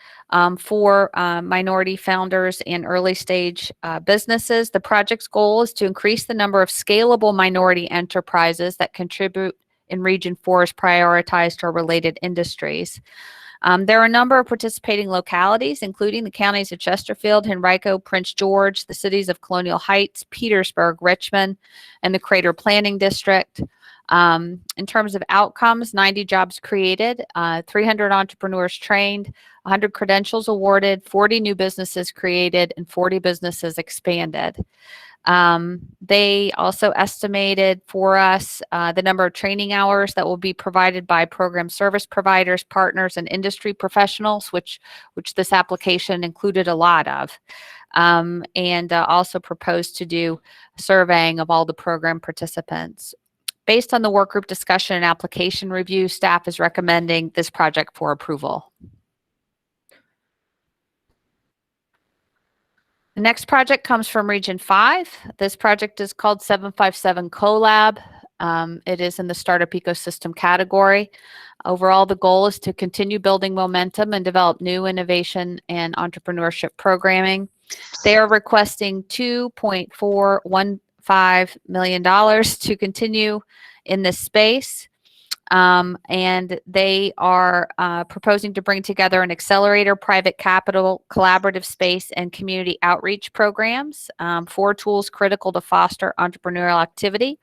for minority founders and early stage businesses. The project's goal is to increase the number of scalable minority enterprises that contribute in Region 4's prioritized or related industries. There are a number of participating localities, including the counties of Chesterfield, Henrico, Prince George, the cities of Colonial Heights, Petersburg, Richmond, and the Crater Planning District. In terms of outcomes, 90 jobs created, 300 entrepreneurs trained, 100 credentials awarded, 40 new businesses created, and 40 businesses expanded. They also estimated for us the number of training hours that will be provided by program service providers, partners, and industry professionals, which this application included a lot of, and also proposed to do surveying of all the program participants. Based on the work group discussion and application review, staff is recommending this project for approval. The next project comes from Region 5. This project is called 757 Collab. It is in the startup ecosystem category. Overall, the goal is to continue building momentum and develop new innovation and entrepreneurship programming. They are requesting $2.415 million to continue in this space. And they are proposing to bring together an accelerator, private capital, collaborative space, and community outreach programs, 4 tools critical to foster entrepreneurial activity.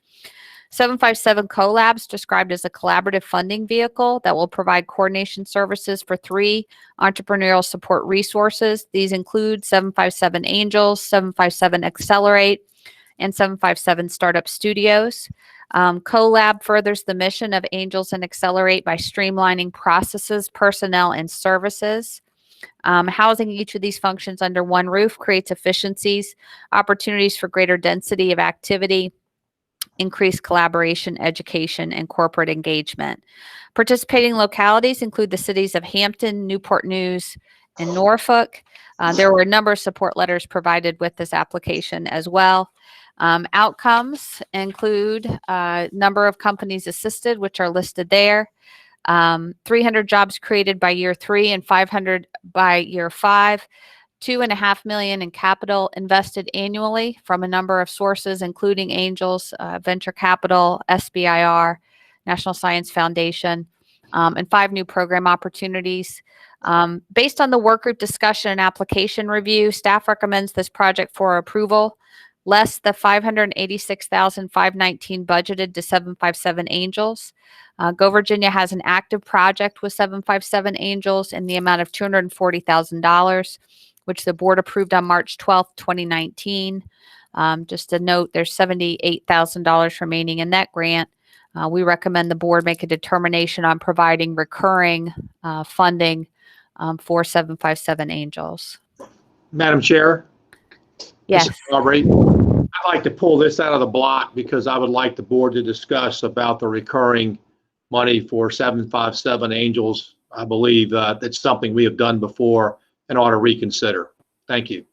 757 Collabs described as a collaborative funding vehicle that will provide coordination services for 3 entrepreneurial support resources. These include 757 Angels, 757 Accelerate, and 757 Startup Studios. Collab furthers the mission of Angels and Accelerate by streamlining processes, personnel, and services. Housing each of these functions under one roof creates efficiencies, opportunities for greater density of activity, increased collaboration, education, and corporate engagement. Participating localities include the cities of Hampton, Newport News, and Norfolk. There were a number of support letters provided with this application as well. Outcomes include number of companies assisted, which are listed there, 300 jobs created by year 3 and 500 by year 5, $2.5 million in capital invested annually from a number of sources, including Angels, Venture Capital, SBIR, National Science Foundation, and 5 new program opportunities. Based on the work group discussion and application review, staff recommends this project for approval, less the $586,519 budgeted to 757 Angels. Go Virginia has an active project with 757 Angels in the amount of $240,000, which the board approved on March 12th, 2019. Just a note, there's $78,000 remaining in that grant. We recommend the board make a determination on providing recurring funding for 757 Angels. Madam Chair? Yes. This is Aubrey. I'd like to pull this out of the block because I would like the board to discuss about the recurring money for 757 Angels. I believe that's something we have done before and ought to reconsider. Thank you.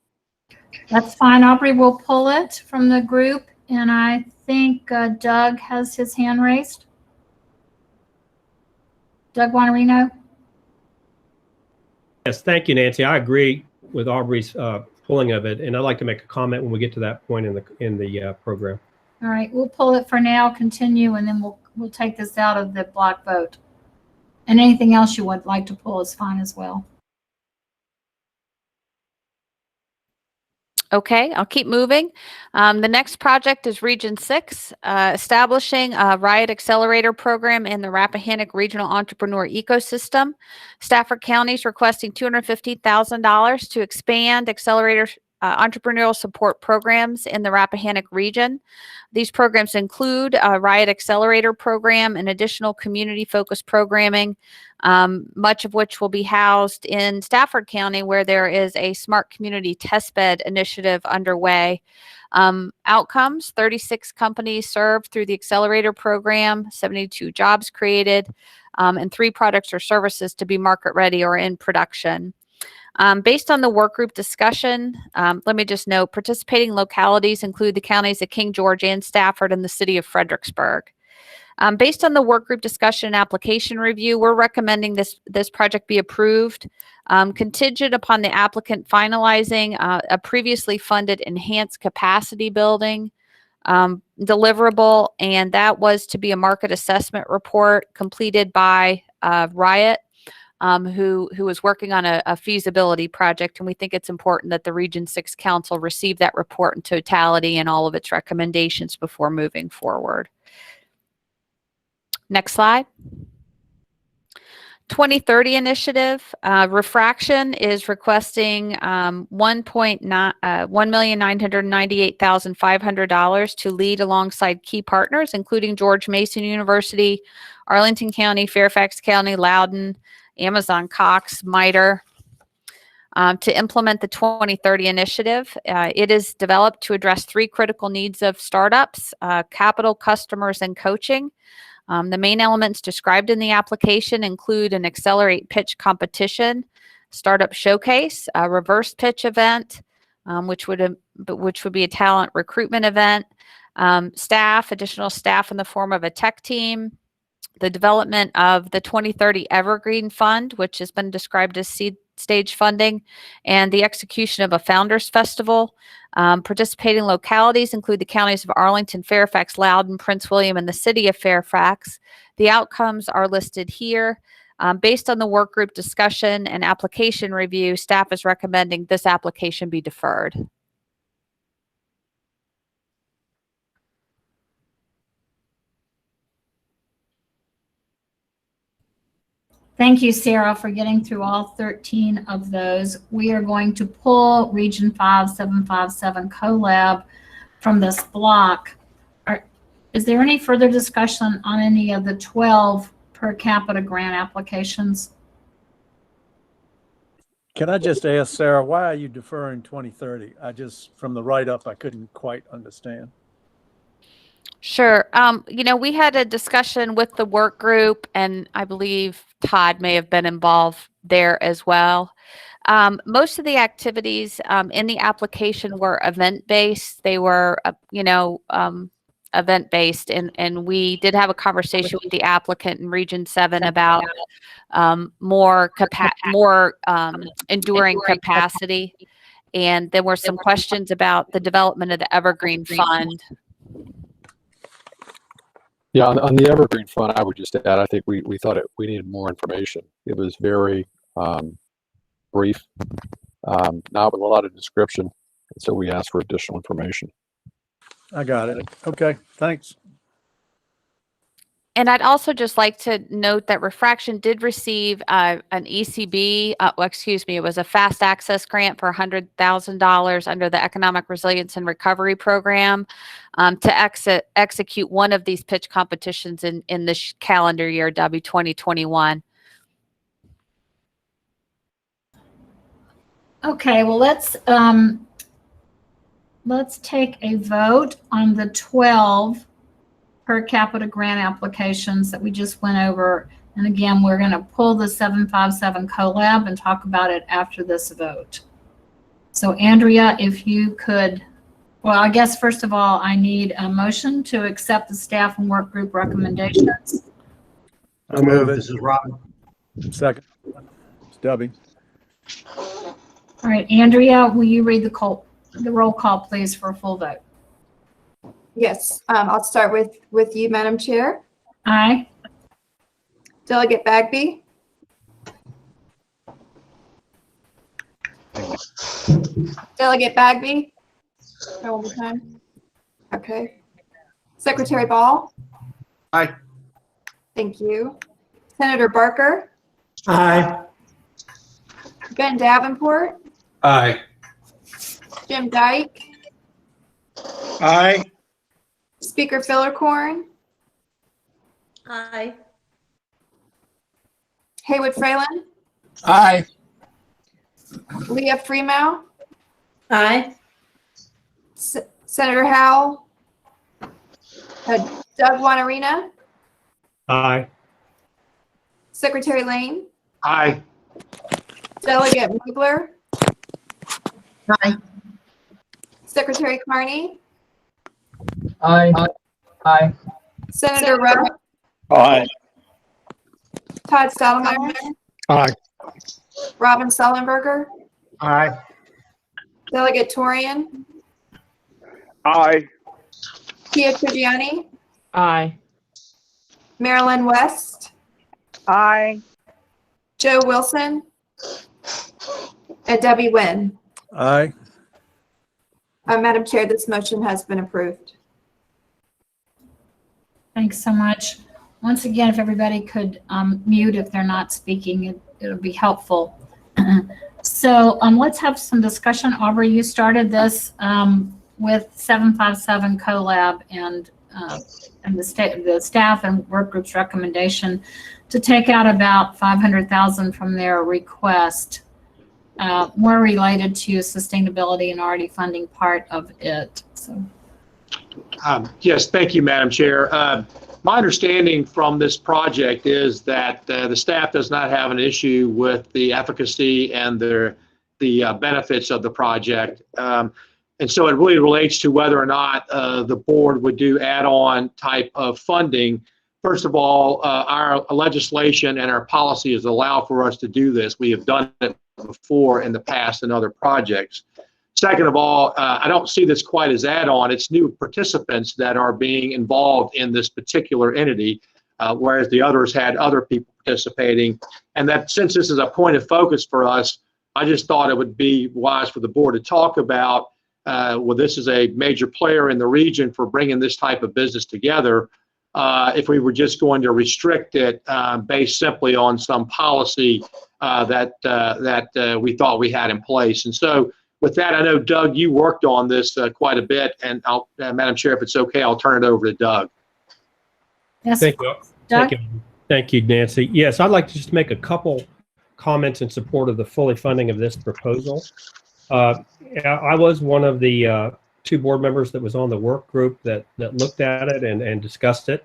That's fine, Aubrey. We'll pull it from the group, and I think Doug has his hand raised. Doug Wanarino? Yes, thank you, Nancy. I agree with Aubrey's pulling of it, and I'd like to make a comment when we get to that point in the program. All right, we'll pull it for now, continue, and then we'll take this out of the block vote. And anything else you would like to pull is fine as well. Okay, I'll keep moving. The next project is Region 6, establishing a Riot Accelerator program in the Rappahannock Regional Entrepreneur Ecosystem. Stafford County is requesting $250,000 to expand Accelerator entrepreneurial support programs in the Rappahannock region. These programs include a Riot Accelerator program and additional community-focused programming, much of which will be housed in Stafford County, where there is a Smart Community Testbed initiative underway. Outcomes, 36 companies served through the Accelerator program, 72 jobs created, and 3 products or services to be market ready or in production. Based on the work group discussion, let me just note, participating localities include the counties of King George and Stafford and the city of Fredericksburg. Based on the work group discussion and application review, we're recommending this project be approved, contingent upon the applicant finalizing a previously funded enhanced capacity building deliverable, and that was to be a market assessment report completed by Riot, who was working on a feasibility project, and we think it's important that the Region 6 Council receive that report in totality and all of its recommendations before moving forward. Next slide. 2030 initiative, Refraction is requesting $1,998,500 to lead alongside key partners, including George Mason University, Arlington County, Fairfax County, Loudoun, Amazon Cox, MITRE, to implement the 2030 initiative. It is developed to address 3 critical needs of startups: capital, customers, and coaching. The main elements described in the application include an Accelerate pitch competition, startup showcase, a reverse pitch event, which would be a talent recruitment event, additional staff in the form of a tech team, the development of the 2030 Evergreen Fund, which has been described as seed stage funding, and the execution of a Founders Festival. Participating localities include the counties of Arlington, Fairfax, Loudoun, Prince William, and the city of Fairfax. The outcomes are listed here. Based on the work group discussion and application review, staff is recommending this application be deferred. Thank you, Sarah, for getting through all 13 of those. We are going to pull Region 5757 Collab from this block. Is there any further discussion on any of the 12 per capita grant applications? Can I just ask Sarah, why are you deferring 2030? From the write-up, I couldn't quite understand. Sure. We had a discussion with the work group, and I believe Todd may have been involved there as well. Most of the activities in the application were event-based. They were, event-based, and we did have a conversation with the applicant in Region 7 about more enduring capacity. And there were some questions about the development of the Evergreen Fund. Yeah, on the Evergreen Fund, I would just add, I think we thought we needed more information. It was very brief, not with a lot of description, so we asked for additional information. I got it. Okay, thanks. And I'd also just like to note that Refraction did receive an ECB, it was a fast access grant for $100,000 under the Economic Resilience and Recovery Program to execute one of these pitch competitions in this calendar year, 2021. Okay, well, let's take a vote on the 12 per capita grant applications that we just went over. And again, we're going to pull the 757 Collab and talk about it after this vote. So Andrea, if you could, well, I guess first of all, I need a motion to accept the staff and work group recommendations. I move. This is Robin. Second. It's Debbie. All right, Andrea, will you read the roll call, please, for a full vote? Yes, I'll start with you, Madam Chair. Aye. Delegate Bagby. Delegate Bagby. Try one more time. Okay. Secretary Ball. Aye. Thank you. Senator Barker. Aye. Ben Davenport. Aye. Jim Dyke. Aye. Speaker Fillercorn. Aye. Haywood Fralin. Aye. Leah Freemow. Aye. Senator Howell. Doug Wanarina. Aye. Secretary Lane. Aye. Delegate Mugler. Aye. Secretary Carney. Aye. Aye. Senator Rowe. Aye. Todd Stottlemyre. Aye. Robin Sullenberger. Aye. Delegate Torian. Aye. Pia Trigiani. Aye. Marilyn West. Aye. Joe Wilson. And Debbie Nguyen. Aye. Madam Chair, this motion has been approved. Thanks so much. once again, if everybody could mute if they're not speaking, it'll be helpful. So let's have some discussion. Aubrey, you started this with 757 Collab and the staff and work group's recommendation to take out about 500,000 from their request, more related to sustainability and already funding part of it. So. Yes, thank you, Madam Chair. My understanding from this project is that the staff does not have an issue with the efficacy and the benefits of the project. And so it really relates to whether or not the board would do add-on type of funding. First of all, our legislation and our policies allow for us to do this. We have done it before in the past in other projects. Second of all, I don't see this quite as add-on. It's new participants that are being involved in this particular entity, whereas the others had other people participating. And that since this is a point of focus for us, I just thought it would be wise for the board to talk about, well, this is a major player in the region for bringing this type of business together. If we were just going to restrict it based simply on some policy that we thought we had in place. And so with that, I know, Doug, you worked on this quite a bit, and Madam Chair, if it's okay, I'll turn it over to Doug. Yes, Thank you. Doug? Thank you, Nancy. Yes, I'd like to just make a couple comments in support of the fully funding of this proposal. I was one of the 2 board members that was on the work group that looked at it and discussed it.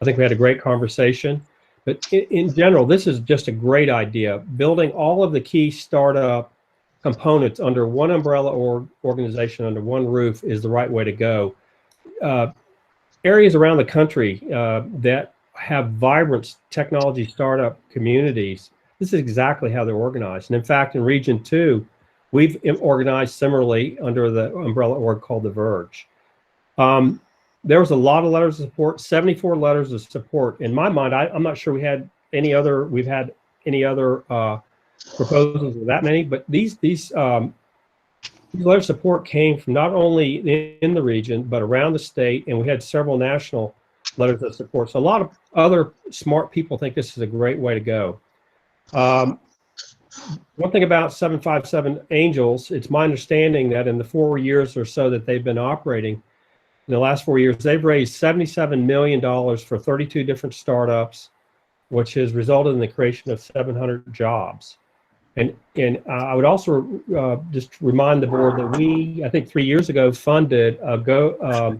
I think we had a great conversation. But in general, this is just a great idea. Building all of the key startup components under one umbrella or organization under one roof is the right way to go. Areas around the country that have vibrant technology startup communities, this is exactly how they're organized. And in fact, in Region 2, we've organized similarly under the umbrella org called The Verge. There was a lot of letters of support, 74 letters of support. In my mind, I'm not sure we've had any other proposals with that many, but these letters of support came from not only in the region, but around the state, and we had several national letters of support. So a lot of other smart people think this is a great way to go. One thing about 757 Angels, it's my understanding that in the 4 years or so that they've been operating, in the last 4 years, they've raised $77 million for 32 different startups, which has resulted in the creation of 700 jobs. And I would also just remind the board that we, I think 3 years ago, funded a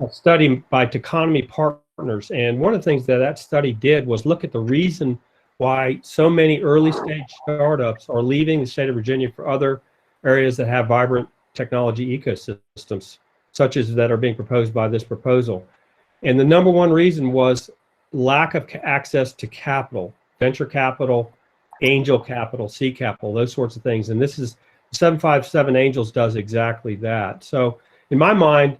study by Teconomy Partners. And one of the things that study did was look at the reason why so many early stage startups are leaving the state of Virginia for other areas that have vibrant technology ecosystems, such as that are being proposed by this proposal. And the number one reason was lack of access to capital, venture capital, angel capital, seed capital, those sorts of things. And this is 757 Angels does exactly that. So in my mind,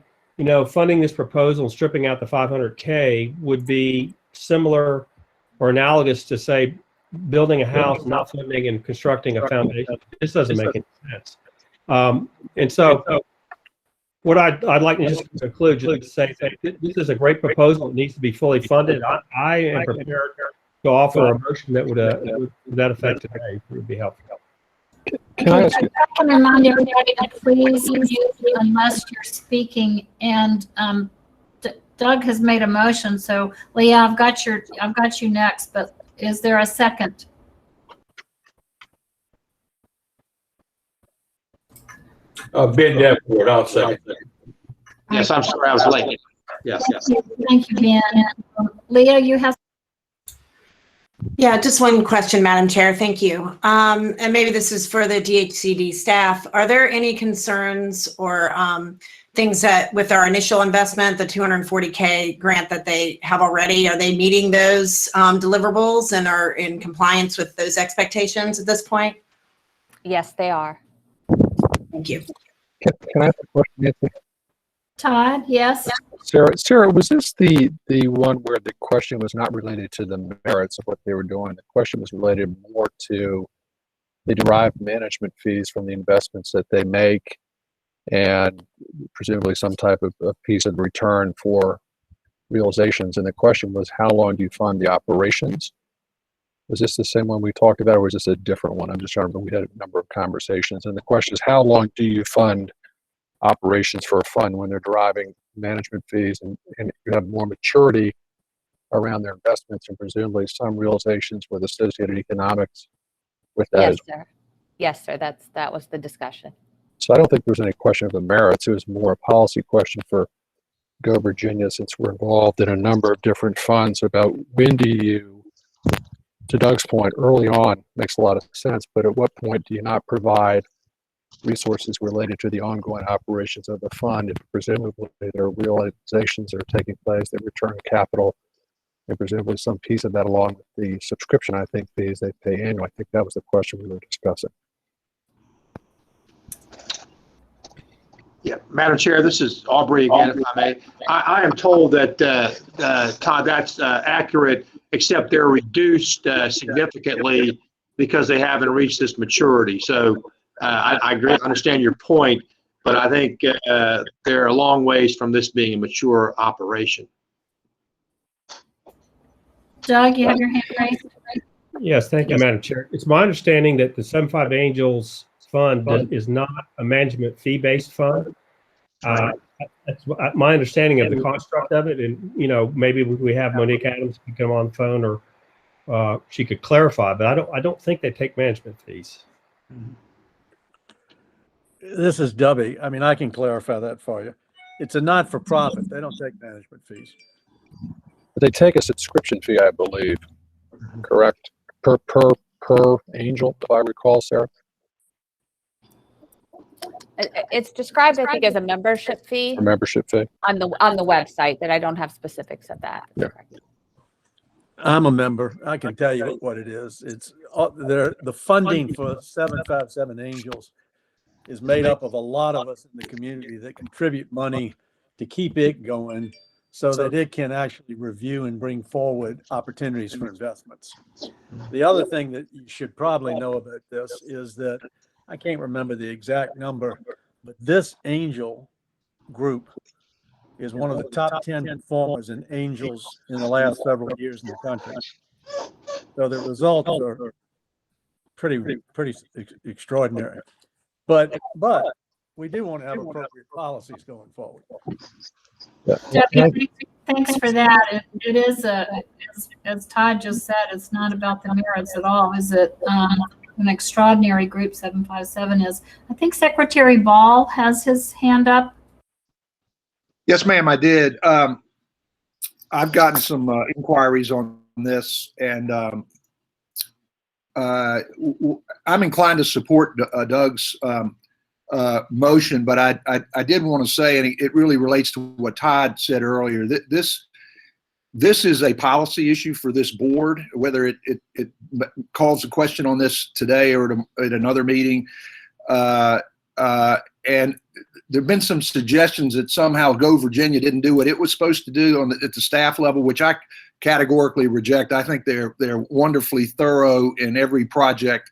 funding this proposal and stripping out the $500K would be similar or analogous to, say, building a house, not funding and constructing a foundation. This doesn't make any sense. And so what I'd like to just conclude, just to say that this is a great proposal. It needs to be fully funded. I am prepared to offer a motion that would to that effect today. It would be helpful. Can I ask you? I can remind everybody to please mute unless you're speaking. And Doug has made a motion, so Leah, I've got you next. But is there a second? Ben Davenport, I'll second. Yes, I'm sorry I was late. Yes. Thank you, Ben. Leah, you have. Yeah, just one question, Madam Chair. Thank you. And maybe this is for the DHCD staff. Are there any concerns or things that with our initial investment, the $240K grant that they have already, are they meeting those deliverables and are in compliance with those expectations at this point? Yes, they are. Thank you. Can I ask a question, Nancy? Todd, yes. Sarah, was this the one where the question was not related to the merits of what they were doing? The question was related more to the derived management fees from the investments that they make and presumably some type of piece of return for realizations. And the question was, how long do you fund the operations? Was this the same one we talked about, or was this a different one? I'm just trying to remember. We had a number of conversations. And the question is, how long do you fund operations for a fund when they're deriving management fees and you have more maturity around their investments and presumably some realizations with associated economics with that? Yes, sir. Yes, sir. That was the discussion. So I don't think there was any question of the merits. It was more a policy question for Go Virginia, since we're involved in a number of different funds, about when do you, to Doug's point, early on makes a lot of sense, but at what point do you not provide resources related to the ongoing operations of the fund if presumably there are realizations that are taking place that return capital, and presumably some piece of that along with the subscription, I think, fees they pay annually. I think that was the question we were discussing. Yeah, Madam Chair, this is Aubrey again, if I may. I am told that, Todd, that's accurate, except they're reduced significantly because they haven't reached this maturity. So I agree, understand your point, but I think they're a long ways from this being a mature operation. Doug, you have your hand raised. Yes, thank you, Madam Chair. It's my understanding that the 75 Angels Fund is not a management fee-based fund. That's my understanding of the construct of it. And, you know, maybe we have Monique Adams can come on the phone, or she could clarify, but I don't think they take management fees. This is Dubby. I mean, I can clarify that for you. It's a not-for-profit. They don't take management fees. But they take a subscription fee, I believe, correct? Per angel, if I recall, Sarah? It's described, I think, as a membership fee. A membership fee on the website, that I don't have specifics of that. Yeah. I'm a member. I can tell you what it is. It's the funding for 757 Angels is made up of a lot of us in the community that contribute money to keep it going so that it can actually review and bring forward opportunities for investments. The other thing that you should probably know about this is that I can't remember the exact number, but this angel group is one of the top 10 performers in angels in the last several years in the country. So the results are pretty extraordinary. But we do want to have appropriate policies going forward. Debbie, thanks for that. It is as Todd just said, it's not about the merits at all. Is it an extraordinary group? 757 is. I think Secretary Ball has his hand up. Yes, ma'am, I did. I've gotten some inquiries on this, and I'm inclined to support Doug's motion, but I did want to say, and it really relates to what Todd said earlier, that this is a policy issue for this board, whether it calls a question on this today or at another meeting. And there have been some suggestions that somehow Go Virginia didn't do what it was supposed to do at the staff level, which I categorically reject. I think they're wonderfully thorough in every project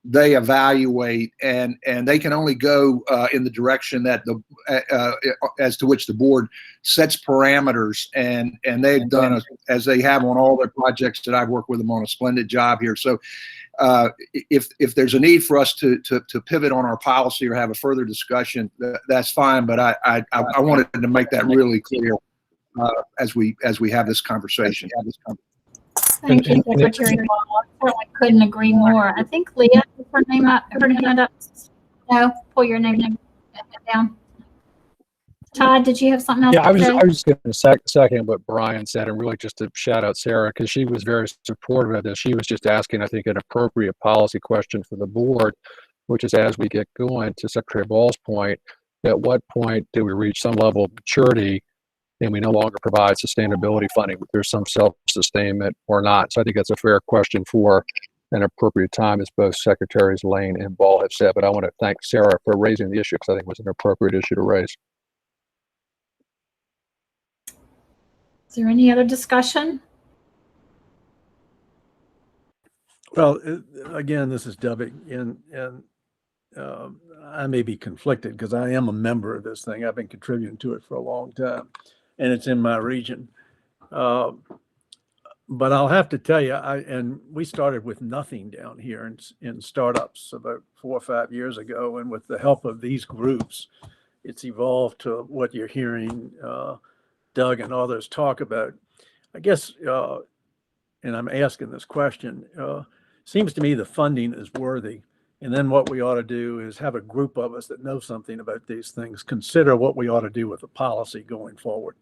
they evaluate, and they can only go in the direction that as to which the board sets parameters, and they've done as they have on all their projects that I've worked with them on, a splendid job here. So if there's a need for us to pivot on our policy or have a further discussion, that's fine. But I wanted to make that really clear as we have this conversation. Thank you, Secretary Ball. I certainly couldn't agree more. I think Leah put her name up, her hand up. No, pull your name down. Todd, did you have something else? Yeah, to say? I was just going to second what Brian said, and really just to shout out Sarah, because she was very supportive of this. She was just asking, I think, an appropriate policy question for the board, which is, as we get going, to Secretary Ball's point, at what point do we reach some level of maturity and we no longer provide sustainability funding? There's some self-sustainment or not. So I think that's a fair question for an appropriate time, as both Secretaries Lane and Ball have said. But I want to thank Sarah for raising the issue, because I think it was an appropriate issue to raise. Is there any other discussion? Well, again, this is Debbie, and I may be conflicted because I am a member of this thing. I've been contributing to it for a long time, and it's in my region. But I'll have to tell you, and we started with nothing down here in startups about 4 or 5 years ago, and with the help of these groups, it's evolved to what you're hearing Doug and others talk about. I guess, and I'm asking this question, seems to me the funding is worthy. And then what we ought to do is have a group of us that know something about these things, consider what we ought to do with the policy going forward.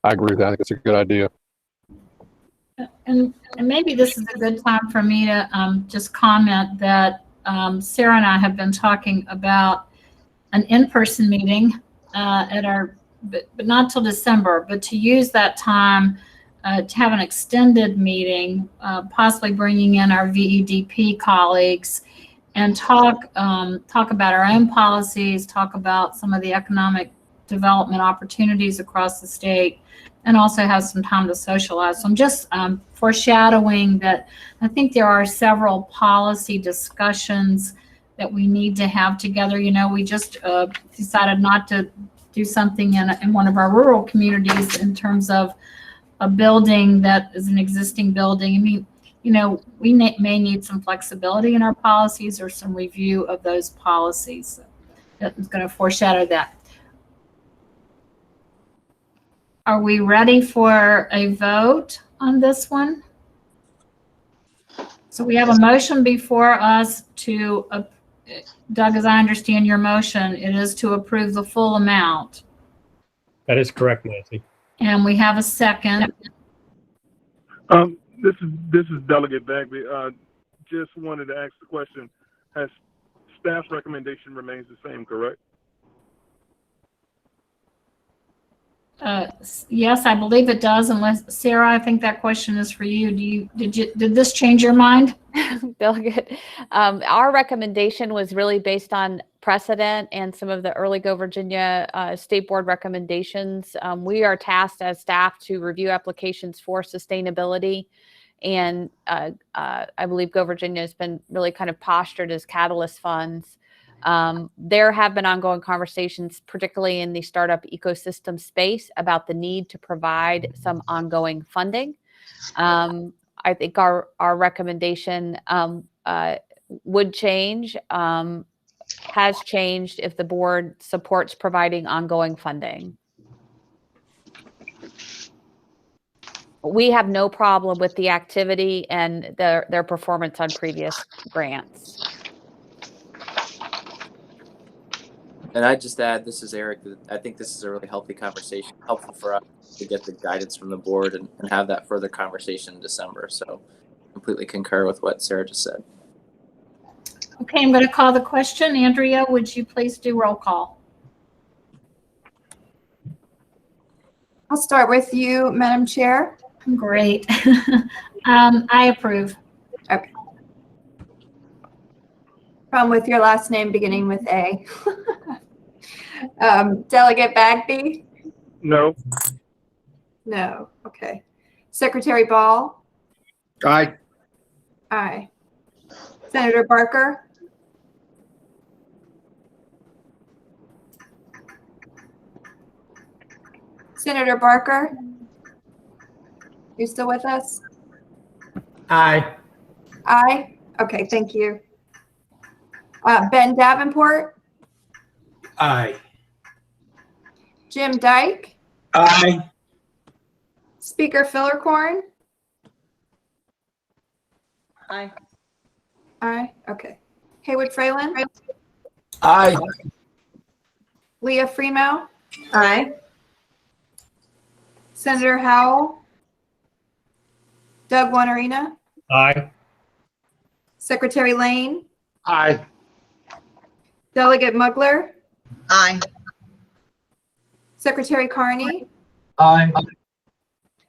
I agree with that. I think it's a good idea. And maybe this is a good time for me to just comment that Sarah and I have been talking about an in-person meeting at our, but not till December, but to use that time to have an extended meeting, possibly bringing in our VEDP colleagues and talk about our own policies, talk about some of the economic development opportunities across the state, and also have some time to socialize. So I'm just foreshadowing that I think there are several policy discussions that we need to have together. You know, we just decided not to do something in one of our rural communities in terms of a building that is an existing building. I mean, you know, we may need some flexibility in our policies or some review of those policies. So that's going to foreshadow that. Are we ready for a vote on this one? So we have a motion before us to, Doug, as I understand your motion, it is to approve the full amount. That is correct, Nancy. And we have a second. This is Delegate Bagby. Just wanted to ask the question: has staff's recommendation remains the same, correct? Yes, I believe it does. Unless Sarah, I think that question is for you. Did this change your mind? Delegate, our recommendation was really based on precedent and some of the early Go Virginia State Board recommendations. We are tasked as staff to review applications for sustainability. And I believe Go Virginia has been really kind of postured as catalyst funds. There have been ongoing conversations, particularly in the startup ecosystem space, about the need to provide some ongoing funding. I think our recommendation would change, has changed if the board supports providing ongoing funding. We have no problem with the activity and their performance on previous grants. And I just add, this is Eric, that I think this is a really healthy conversation, helpful for us to get the guidance from the board and have that further conversation in December. So completely concur with what Sarah just said. Okay, I'm going to call the question. Andrea, would you please do roll call? I'll start with you, Madam Chair. Great. I approve. Okay. From with your last name beginning with A. Delegate Bagby? No. No. Okay. Secretary Ball? Aye. Aye. Senator Barker? Senator Barker? You still with us? Aye. Aye. Okay, thank you. Ben Davenport? Aye. Jim Dyke? Aye. Speaker Fillercorn? Aye. Aye. Okay. Haywood Fralin? Aye. Leah Freemo? Aye. Senator Howell? Doug Wanarina? Aye. Secretary Lane? Aye. Delegate Mugler? Aye. Secretary Carney? Aye.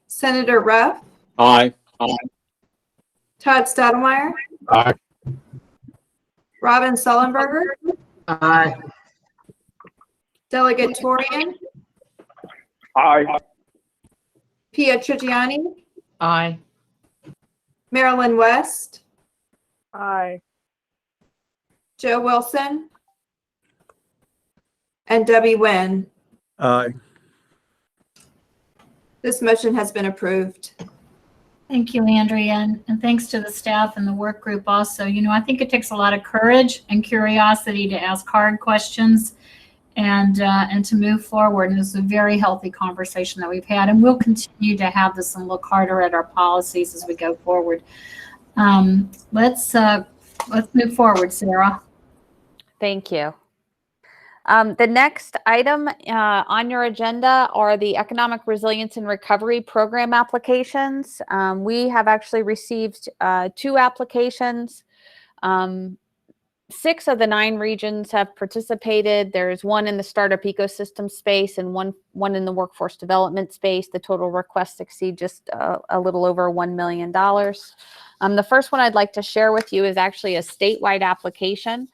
Senator Ruff? Aye. Todd Stottlemyre? Aye. Robin Sullenberger? Aye. Delegate Torian? Aye. Pia Trigiani? Aye. Marilyn West? Aye. Joe Wilson? And Debbie Nguyen. Aye. This motion has been approved. Thank you, Andrea, and thanks to the staff and the work group also. You know, I think it takes a lot of courage and curiosity to ask hard questions and to move forward. And this is a very healthy conversation that we've had, and we'll continue to have this and look harder at our policies as we go forward. Let's move forward, Sarah. Thank you. The next item on your agenda are the Economic Resilience and Recovery Program applications. We have actually received 2 applications. 6 of the 9 regions have participated. There's 1 in the startup ecosystem space and one in the workforce development space. The total requests exceed just a little over $1 million. The first one I'd like to share with you is actually a statewide application.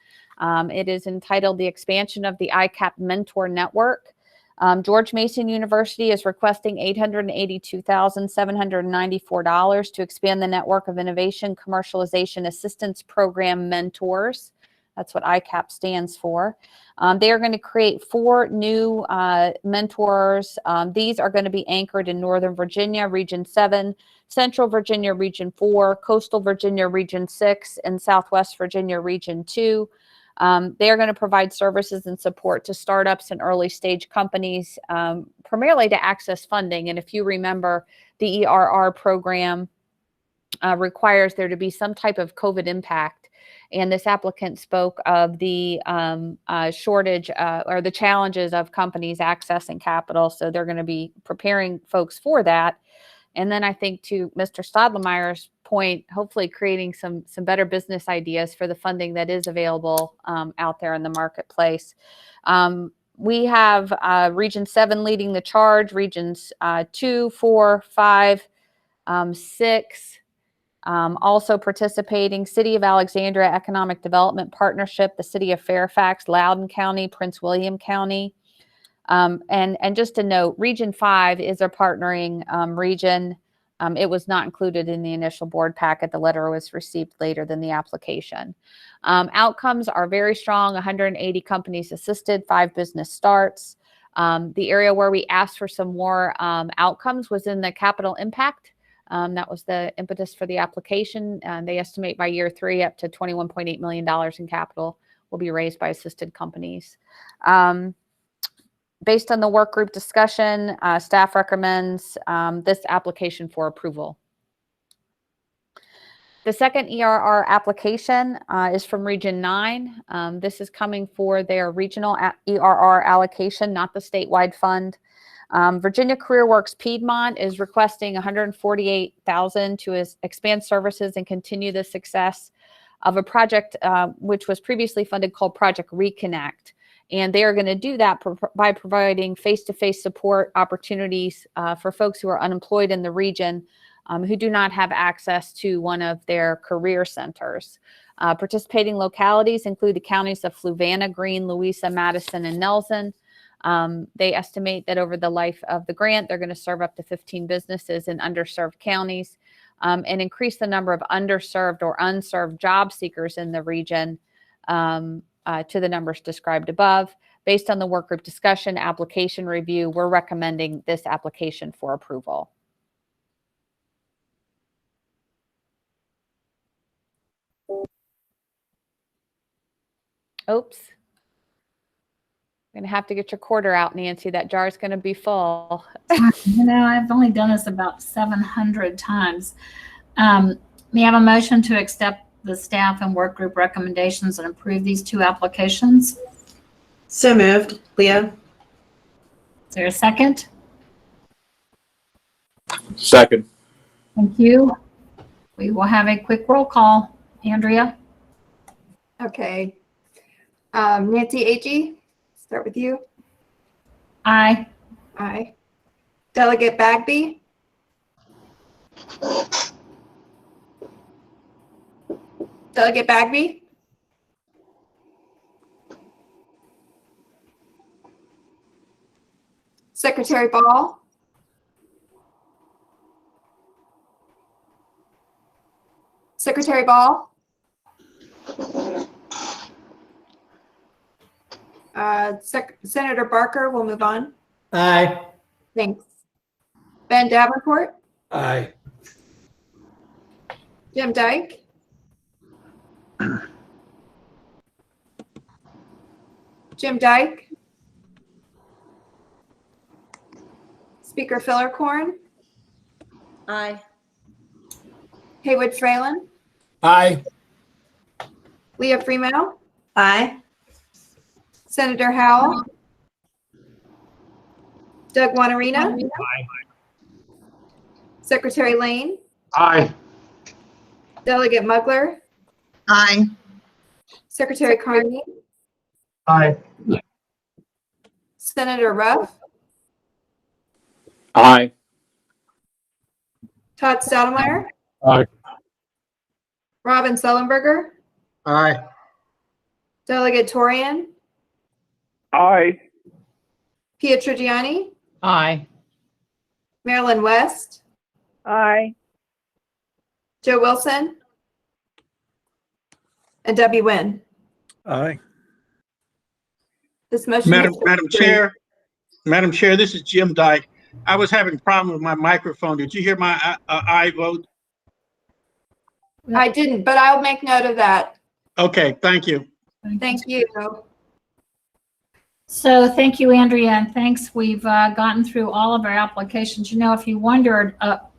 It is entitled The Expansion of the ICAP Mentor Network. George Mason University is requesting $882,794 to expand the network of Innovation Commercialization Assistance Program mentors. That's what ICAP stands for. They are going to create 4 new mentors. These are going to be anchored in Northern Virginia, Region 7, Central Virginia, Region 4, Coastal Virginia, Region 6, and Southwest Virginia, Region 2. They are going to provide services and support to startups and early stage companies, primarily to access funding. And if you remember, the ERR program requires there to be some type of COVID impact. And this applicant spoke of the shortage or the challenges of companies accessing capital. So they're going to be preparing folks for that. And then I think to Mr. Stadlemeyer's point, hopefully creating some better business ideas for the funding that is available out there in the marketplace. We have Region 7 leading the charge, Regions 2, 4, 5, 6. Also participating, City of Alexandria Economic Development Partnership, the City of Fairfax, Loudoun County, Prince William County. And just to note, Region 5 is a partnering region. It was not included in the initial board packet. The letter was received later than the application. Outcomes are very strong, 180 companies assisted, 5 business starts. The area where we asked for some more outcomes was in the capital impact. That was the impetus for the application. They estimate by year 3 up to $21.8 million in capital will be raised by assisted companies. Based on the work group discussion, staff recommends this application for approval. The second ERR application is from Region 9. This is coming for their regional ERR allocation, not the statewide fund. Virginia CareerWorks Piedmont is requesting $148,000 to expand services and continue the success of a project which was previously funded called Project Reconnect. And they are going to do that by providing face-to-face support opportunities for folks who are unemployed in the region who do not have access to one of their career centers. Participating localities include the counties of Fluvanna, Greene, Louisa, Madison, and Nelson. They estimate that over the life of the grant, they're going to serve up to 15 businesses in underserved counties and increase the number of underserved or unserved job seekers in the region to the numbers described above. Based on the work group discussion, application review, we're recommending this application for approval. Oops. You're going to have to get your quarter out, Nancy. That jar is going to be full. You know, I've only done this about 700 times. May I have a motion to accept the staff and work group recommendations and approve these 2 applications? So moved. Leah? Is there a second? Second. Thank you. We will have a quick roll call. Andrea? Okay. Nancy Agee, start with you. Aye. Aye. Delegate Bagby? Delegate Bagby? Secretary Ball? Secretary Ball? Senator Barker, we'll move on. Aye. Thanks. Ben Davenport, Aye. Jim Dyke, Jim Dyke, Speaker Fillercorn, Aye. Haywood Fralin, Aye. Leah Freeman, Aye. Senator Howell, Doug Wanarina, Secretary Lane, Aye. Delegate Mugler, Aye. Secretary Carney, Aye. Senator Ruff, Aye. Todd Stoudemire, Aye. Robin Sullenberger, Aye. Delegate Torian, Aye. Pietrangeli, Aye. Marilyn West, Aye. Joe Wilson, and Debbie Nguyen. Aye. This motion. Madam Chair, this is Jim Dyke. I was having a problem with my microphone. Did you hear my aye vote? I didn't, but I'll make note of that. Okay, thank you. Thank you. So thank you, Andrea, and thanks. We've gotten through all of our applications. You know, if you wondered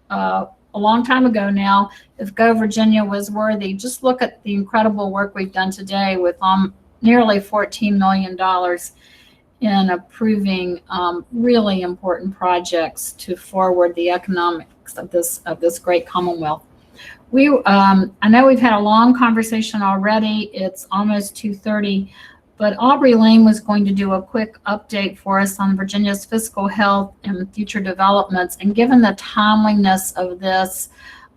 a long time ago now if Go Virginia was worthy, just look at the incredible work we've done today with nearly $14 million in approving really important projects to forward the economics of this great Commonwealth. I know we've had a long conversation already. It's almost 2:30, but Aubrey Lane was going to do a quick update for us on Virginia's fiscal health and future developments. And given the timeliness of this,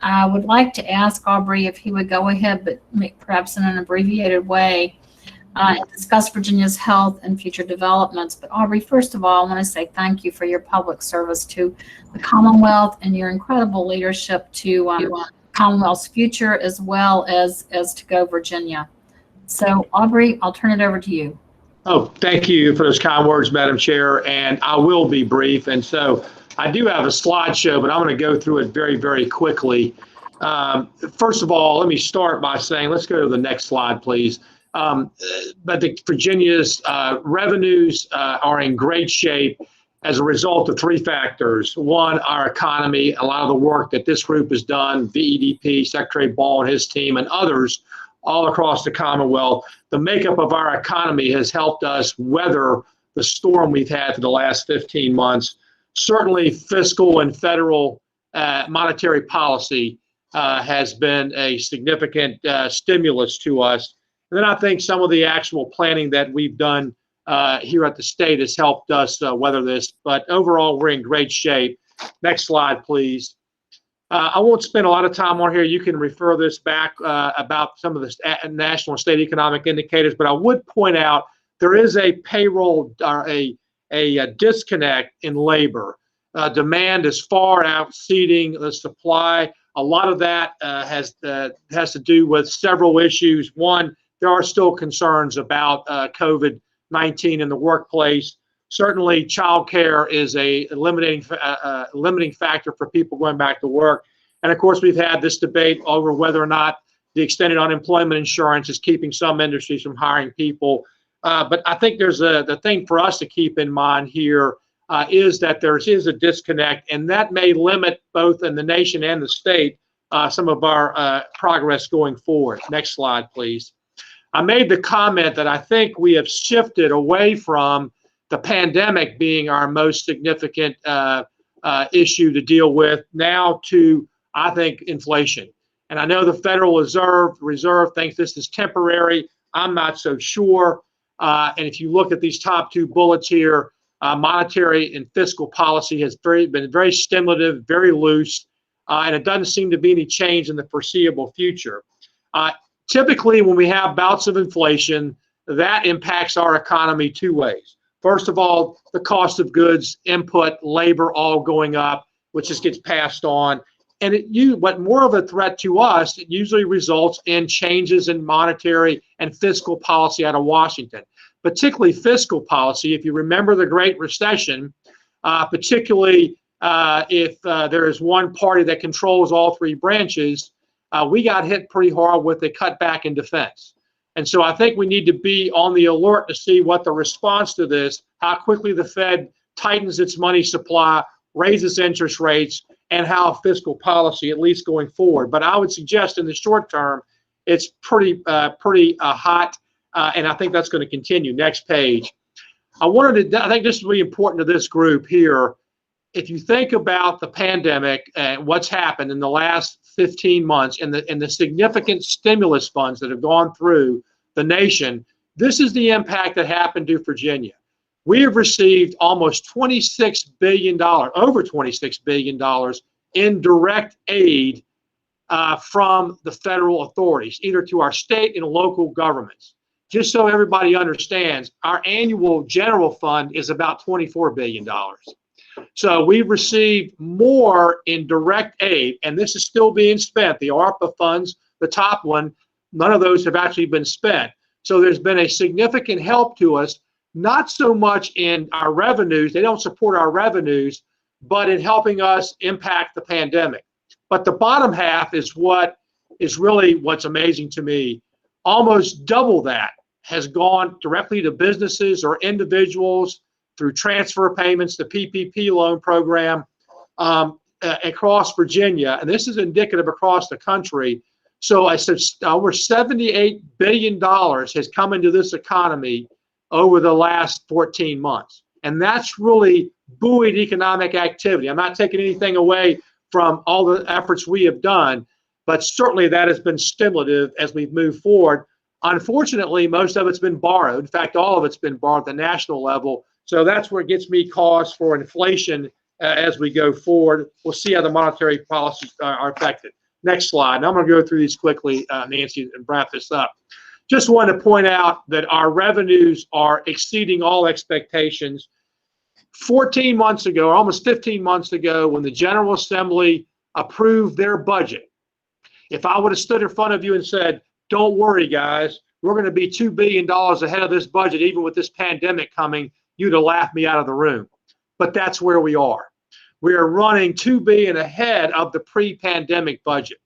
I would like to ask Aubrey if he would go ahead, but perhaps in an abbreviated way, and discuss Virginia's health and future developments. But Aubrey, first of all, I want to say thank you for your public service to the Commonwealth and your incredible leadership to Commonwealth's future, as well as to Go Virginia. So Aubrey, I'll turn it over to you. Oh, thank you for those kind words, Madam Chair, and I will be brief. And so I do have a slideshow, but I'm going to go through it very, very quickly. First of all, let me start by saying, let's go to the next slide, please. But Virginia's revenues are in great shape as a result of three factors. One, our economy, a lot of the work that this group has done, VEDP, Secretary Ball and his team, and others all across the Commonwealth. The makeup of our economy has helped us weather the storm we've had for the last 15 months. Certainly, fiscal and federal monetary policy has been a significant stimulus to us. And then I think some of the actual planning that we've done here at the state has helped us weather this. But overall, we're in great shape. Next slide, please. I won't spend a lot of time on here. You can refer this back about some of the national and state economic indicators, but I would point out there is a payroll or a disconnect in labor. Demand is far exceeding the supply. A lot of that has to do with several issues. One, there are still concerns about COVID-19 in the workplace. Certainly, childcare is a limiting factor for people going back to work. And of course, we've had this debate over whether or not the extended unemployment insurance is keeping some industries from hiring people. But I think there's the thing for us to keep in mind here is that there is a disconnect, and that may limit both in the nation and the state some of our progress going forward. Next slide, please. I made the comment that I think we have shifted away from the pandemic being our most significant issue to deal with now to, I think, inflation. And I know the Federal Reserve thinks this is temporary. I'm not so sure. And if you look at these top two bullets here, monetary and fiscal policy has been very stimulative, very loose, and it doesn't seem to be any change in the foreseeable future. Typically, when we have bouts of inflation, that impacts our economy two ways. First of all, the cost of goods, input, labor, all going up, which just gets passed on. And but more of a threat to us, it usually results in changes in monetary and fiscal policy out of Washington, particularly fiscal policy. If you remember the Great Recession, particularly if there is one party that controls all three branches, we got hit pretty hard with a cutback in defense. And so I think we need to be on the alert to see what the response to this, how quickly the Fed tightens its money supply, raises interest rates, and how fiscal policy, at least going forward. But I would suggest in the short term, it's pretty hot, and I think that's going to continue. Next page. I think this is really important to this group here. If you think about the pandemic and what's happened in the last 15 months and the significant stimulus funds that have gone through the nation, this is the impact that happened to Virginia. We have received almost $26 billion, over $26 billion in direct aid from the federal authorities, either to our state and local governments. Just so everybody understands, our annual general fund is about $24 billion. So we've received more in direct aid, and this is still being spent. The ARPA funds, the top one, none of those have actually been spent. So there's been a significant help to us, not so much in our revenues, they don't support our revenues, but in helping us impact the pandemic. But the bottom half is what is really what's amazing to me. Almost double that has gone directly to businesses or individuals through transfer payments, the PPP loan program across Virginia, and this is indicative across the country. So I said over $78 billion has come into this economy over the last 14 months. And that's really buoyed economic activity. I'm not taking anything away from all the efforts we have done, but certainly that has been stimulative as we've moved forward. Unfortunately, most of it's been borrowed. In fact, all of it's been borrowed at the national level. So that's where it gets me cause for inflation as we go forward. We'll see how the monetary policies are affected. Next slide. Now I'm going to go through these quickly, Nancy, and wrap this up. Just want to point out that our revenues are exceeding all expectations. 14 months ago, or almost 15 months ago, when the General Assembly approved their budget, if I would have stood in front of you and said, don't worry, guys, we're going to be $2 billion ahead of this budget, even with this pandemic coming, you'd have laughed me out of the room. But that's where we are. We are running $2 billion ahead of the pre-pandemic budget.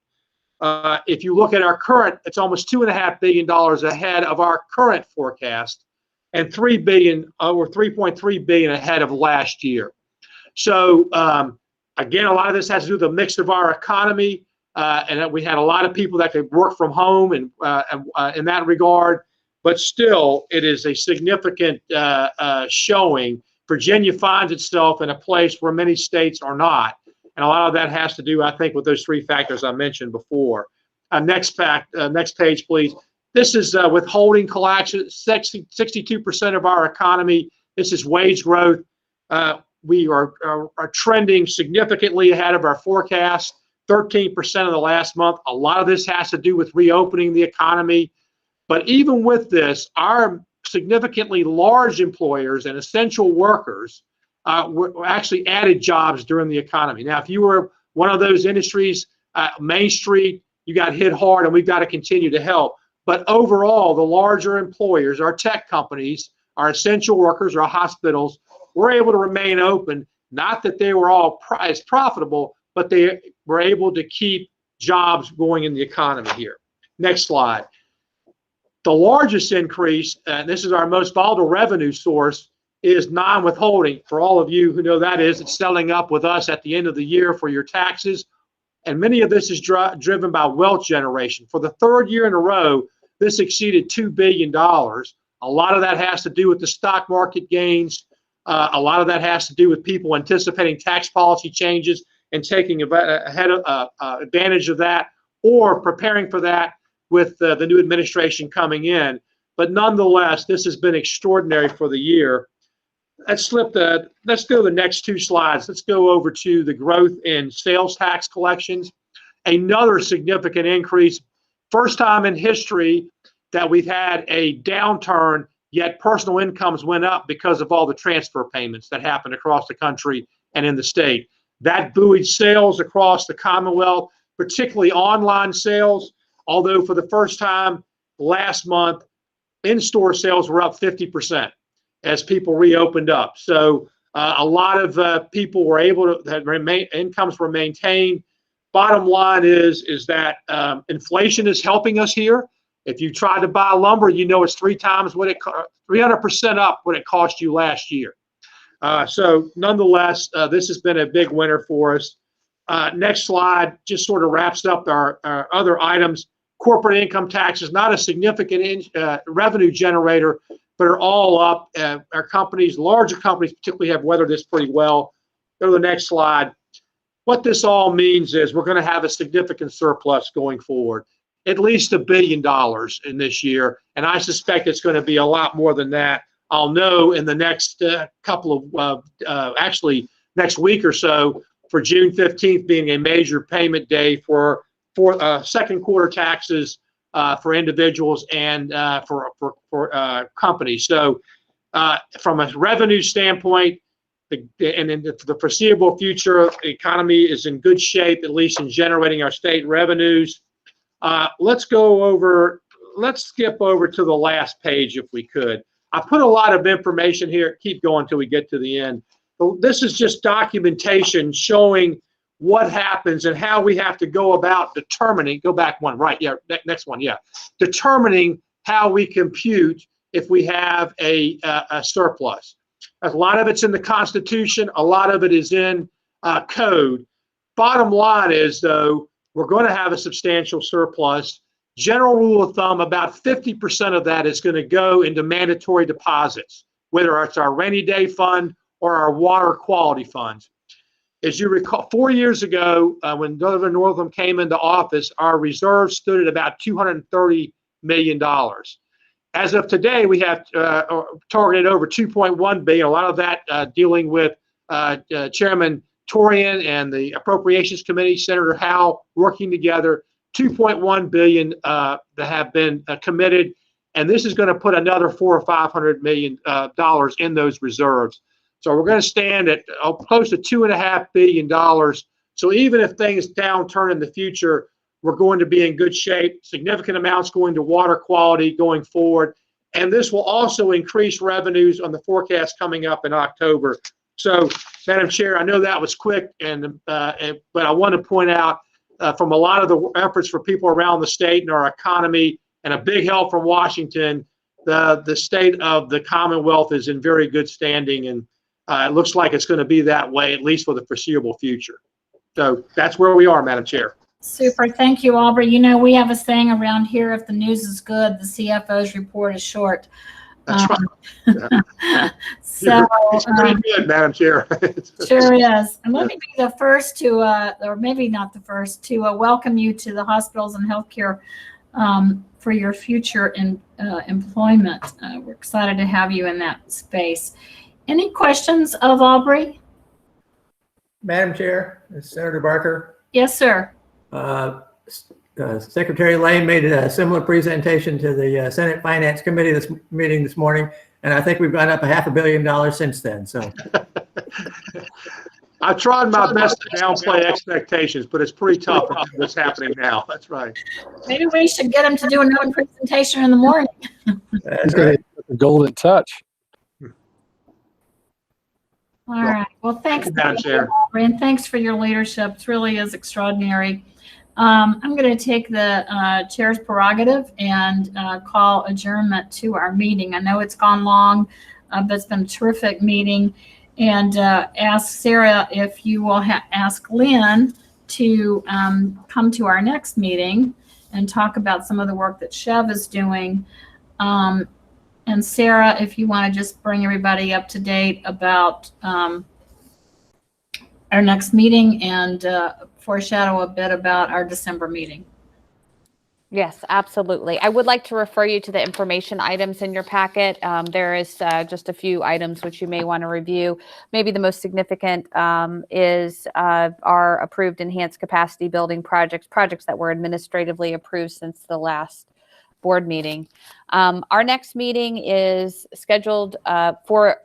If you look at our current, it's almost $2.5 billion ahead of our current forecast, and $3 billion, or $3.3 billion ahead of last year. So again, a lot of this has to do with the mix of our economy, and we had a lot of people that could work from home, and in that regard. But still, it is a significant showing. Virginia finds itself in a place where many states are not. And a lot of that has to do, I think, with those three factors I mentioned before. Next page, please. This is withholding collections, 62% of our economy. This is wage growth. We are trending significantly ahead of our forecast, 13% of the last month. A lot of this has to do with reopening the economy. But even with this, our significantly large employers and essential workers were actually added jobs during the economy. Now, if you were one of those industries, Main Street, you got hit hard, and we've got to continue to help. But overall, the larger employers, our tech companies, our essential workers, our hospitals, were able to remain open. Not that they were all as profitable, but they were able to keep jobs going in the economy here. Next slide. The largest increase, and this is our most volatile revenue source, is non-withholding. For all of you who know that is, it's settling up with us at the end of the year for your taxes. And many of this is driven by wealth generation. For the third year in a row, this exceeded $2 billion. A lot of that has to do with the stock market gains. A lot of that has to do with people anticipating tax policy changes and taking advantage of that, or preparing for that with the new administration coming in. But nonetheless, this has been extraordinary for the year. Let's go to the next two slides. Let's go over to the growth in sales tax collections. Another significant increase. First time in history that we've had a downturn, yet personal incomes went up because of all the transfer payments that happened across the country and in the state. That buoyed sales across the Commonwealth, particularly online sales. Although for the first time last month, in-store sales were up 50% as people reopened up. So A lot of people were able to remain, incomes were maintained. Bottom line is that inflation is helping us here. If you try to buy lumber, you know it's 300% up what it cost you last year. So nonetheless, this has been a big winner for us. Next slide just sort of wraps up our other items. Corporate income tax is not a significant revenue generator, but are all up. Our companies, larger companies particularly, have weathered this pretty well. Go to the next slide. What this all means is we're going to have a significant surplus going forward, at least $1 billion in this year, and I suspect it's going to be a lot more than that. I'll know in the next actually next week or so, for June 15th being a major payment day for second quarter taxes for individuals and for companies. So from a revenue standpoint, and in the foreseeable future, the economy is in good shape, at least in generating our state revenues. Let's skip over to the last page if we could. I put a lot of information here. Keep going till we get to the end. But this is just documentation showing what happens and how we have to go about determining. Go back one, right? Yeah, next one. Yeah, determining how we compute if we have a surplus. A lot of it's in the Constitution. A lot of it is in code. Bottom line is, though, we're going to have a substantial surplus. General rule of thumb, about 50% of that is going to go into mandatory deposits, whether it's our rainy day fund or our water quality funds. As you recall, 4 years ago, when Governor Northam came into office, our reserves stood at about $230 million. As of today, we have targeted over $2.1 billion. A lot of that dealing with Chairman Torian and the Appropriations Committee, Senator Howe, working together. $2.1 billion that have been committed, and this is going to put another $400 or $500 million in those reserves. So we're going to stand at close to $2.5 billion. So even if things downturn in the future, we're going to be in good shape. Significant amounts going to water quality going forward, and this will also increase revenues on the forecast coming up in October. So, Madam Chair, I know that was quick, but I want to point out from a lot of the efforts for people around the state and our economy, and a big help from Washington, the state of the Commonwealth is in very good standing, and it looks like it's going to be that way, at least for the foreseeable future. So that's where we are, Madam Chair. Super. Thank you, Aubrey. You know, we have a saying around here, if the news is good, the CFO's report is short. That's right. So it's pretty good, Madam Chair. Sure is. And let me be the first to, or maybe not the first, to welcome you to the hospitals and healthcare for your future in employment. We're excited to have you in that space. Any questions of Aubrey? Madam Chair, Senator Barker. Yes, sir. Secretary Lane made a similar presentation to the Senate Finance Committee meeting this morning, and I think we've gone up $500 million since then. So I've tried my best to downplay expectations, but it's pretty tough what's happening now. That's right. Maybe we should get him to do another presentation in the morning. That's right. A golden touch. All right. Well, thanks, Chair. And thanks for your leadership. It really is extraordinary. I'm going to take the chair's prerogative and call adjournment to our meeting. I know it's gone long, but it's been a terrific meeting. And ask Sarah if you will ask Lynn to come to our next meeting and talk about some of the work that Chev is doing. And Sarah, if you want to just bring everybody up to date about our next meeting and foreshadow a bit about our December meeting. Yes, absolutely. I would like to refer you to the information items in your packet. There is just a few items which you may want to review. Maybe the most significant is our approved enhanced capacity building projects that were administratively approved since the last board meeting. Our next meeting is scheduled for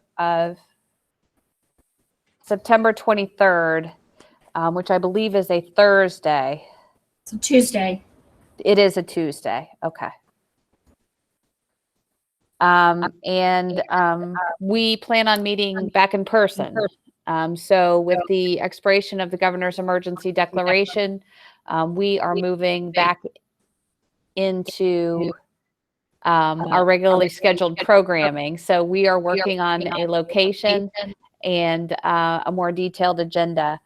September 23rd, which I believe is a Thursday. It's a Tuesday. It is a Tuesday. Okay. We plan on meeting back in person. So with the expiration of the governor's emergency declaration, we are moving back into our regularly scheduled programming. So we are working on a location and a more detailed agenda.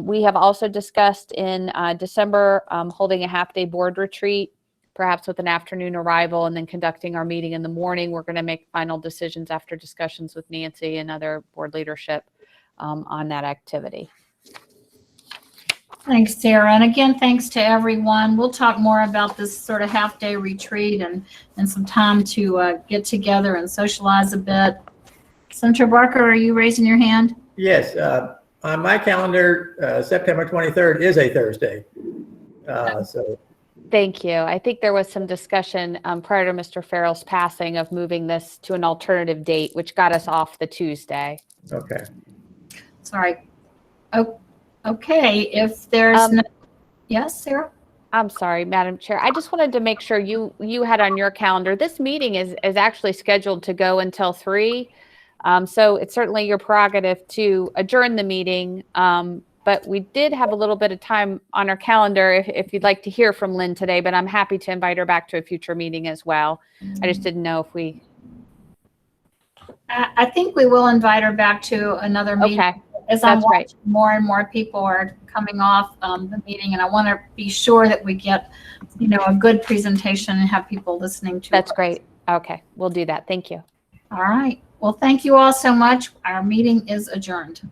We have also discussed in December holding a half-day board retreat, perhaps with an afternoon arrival, and then conducting our meeting in the morning. We're going to make final decisions after discussions with Nancy and other board leadership on that activity. Thanks, Sarah. And again, thanks to everyone. We'll talk more about this sort of half-day retreat and some time to get together and socialize a bit. Senator Barker, are you raising your hand? Yes. On my calendar, September 23rd is a Thursday. So. Thank you. I think there was some discussion prior to Mr. Farrell's passing of moving this to an alternative date, which got us off the Tuesday. Okay. Sorry. Oh, okay. If there's no, yes, Sarah? I'm sorry, Madam Chair. I just wanted to make sure you had on your calendar. This meeting is actually scheduled to go until 3. So it's certainly your prerogative to adjourn the meeting. But we did have a little bit of time on our calendar if you'd like to hear from Lynn today, but I'm happy to invite her back to a future meeting as well. I just didn't know if we... I think we will invite her back to another meeting. Okay, as I'm watching more and more people are coming off the meeting, and I want to be sure that we get, a good presentation and have people listening to That's us. great. Okay, we'll do that. Thank you. All right. Well, thank you all so much. Our meeting is adjourned.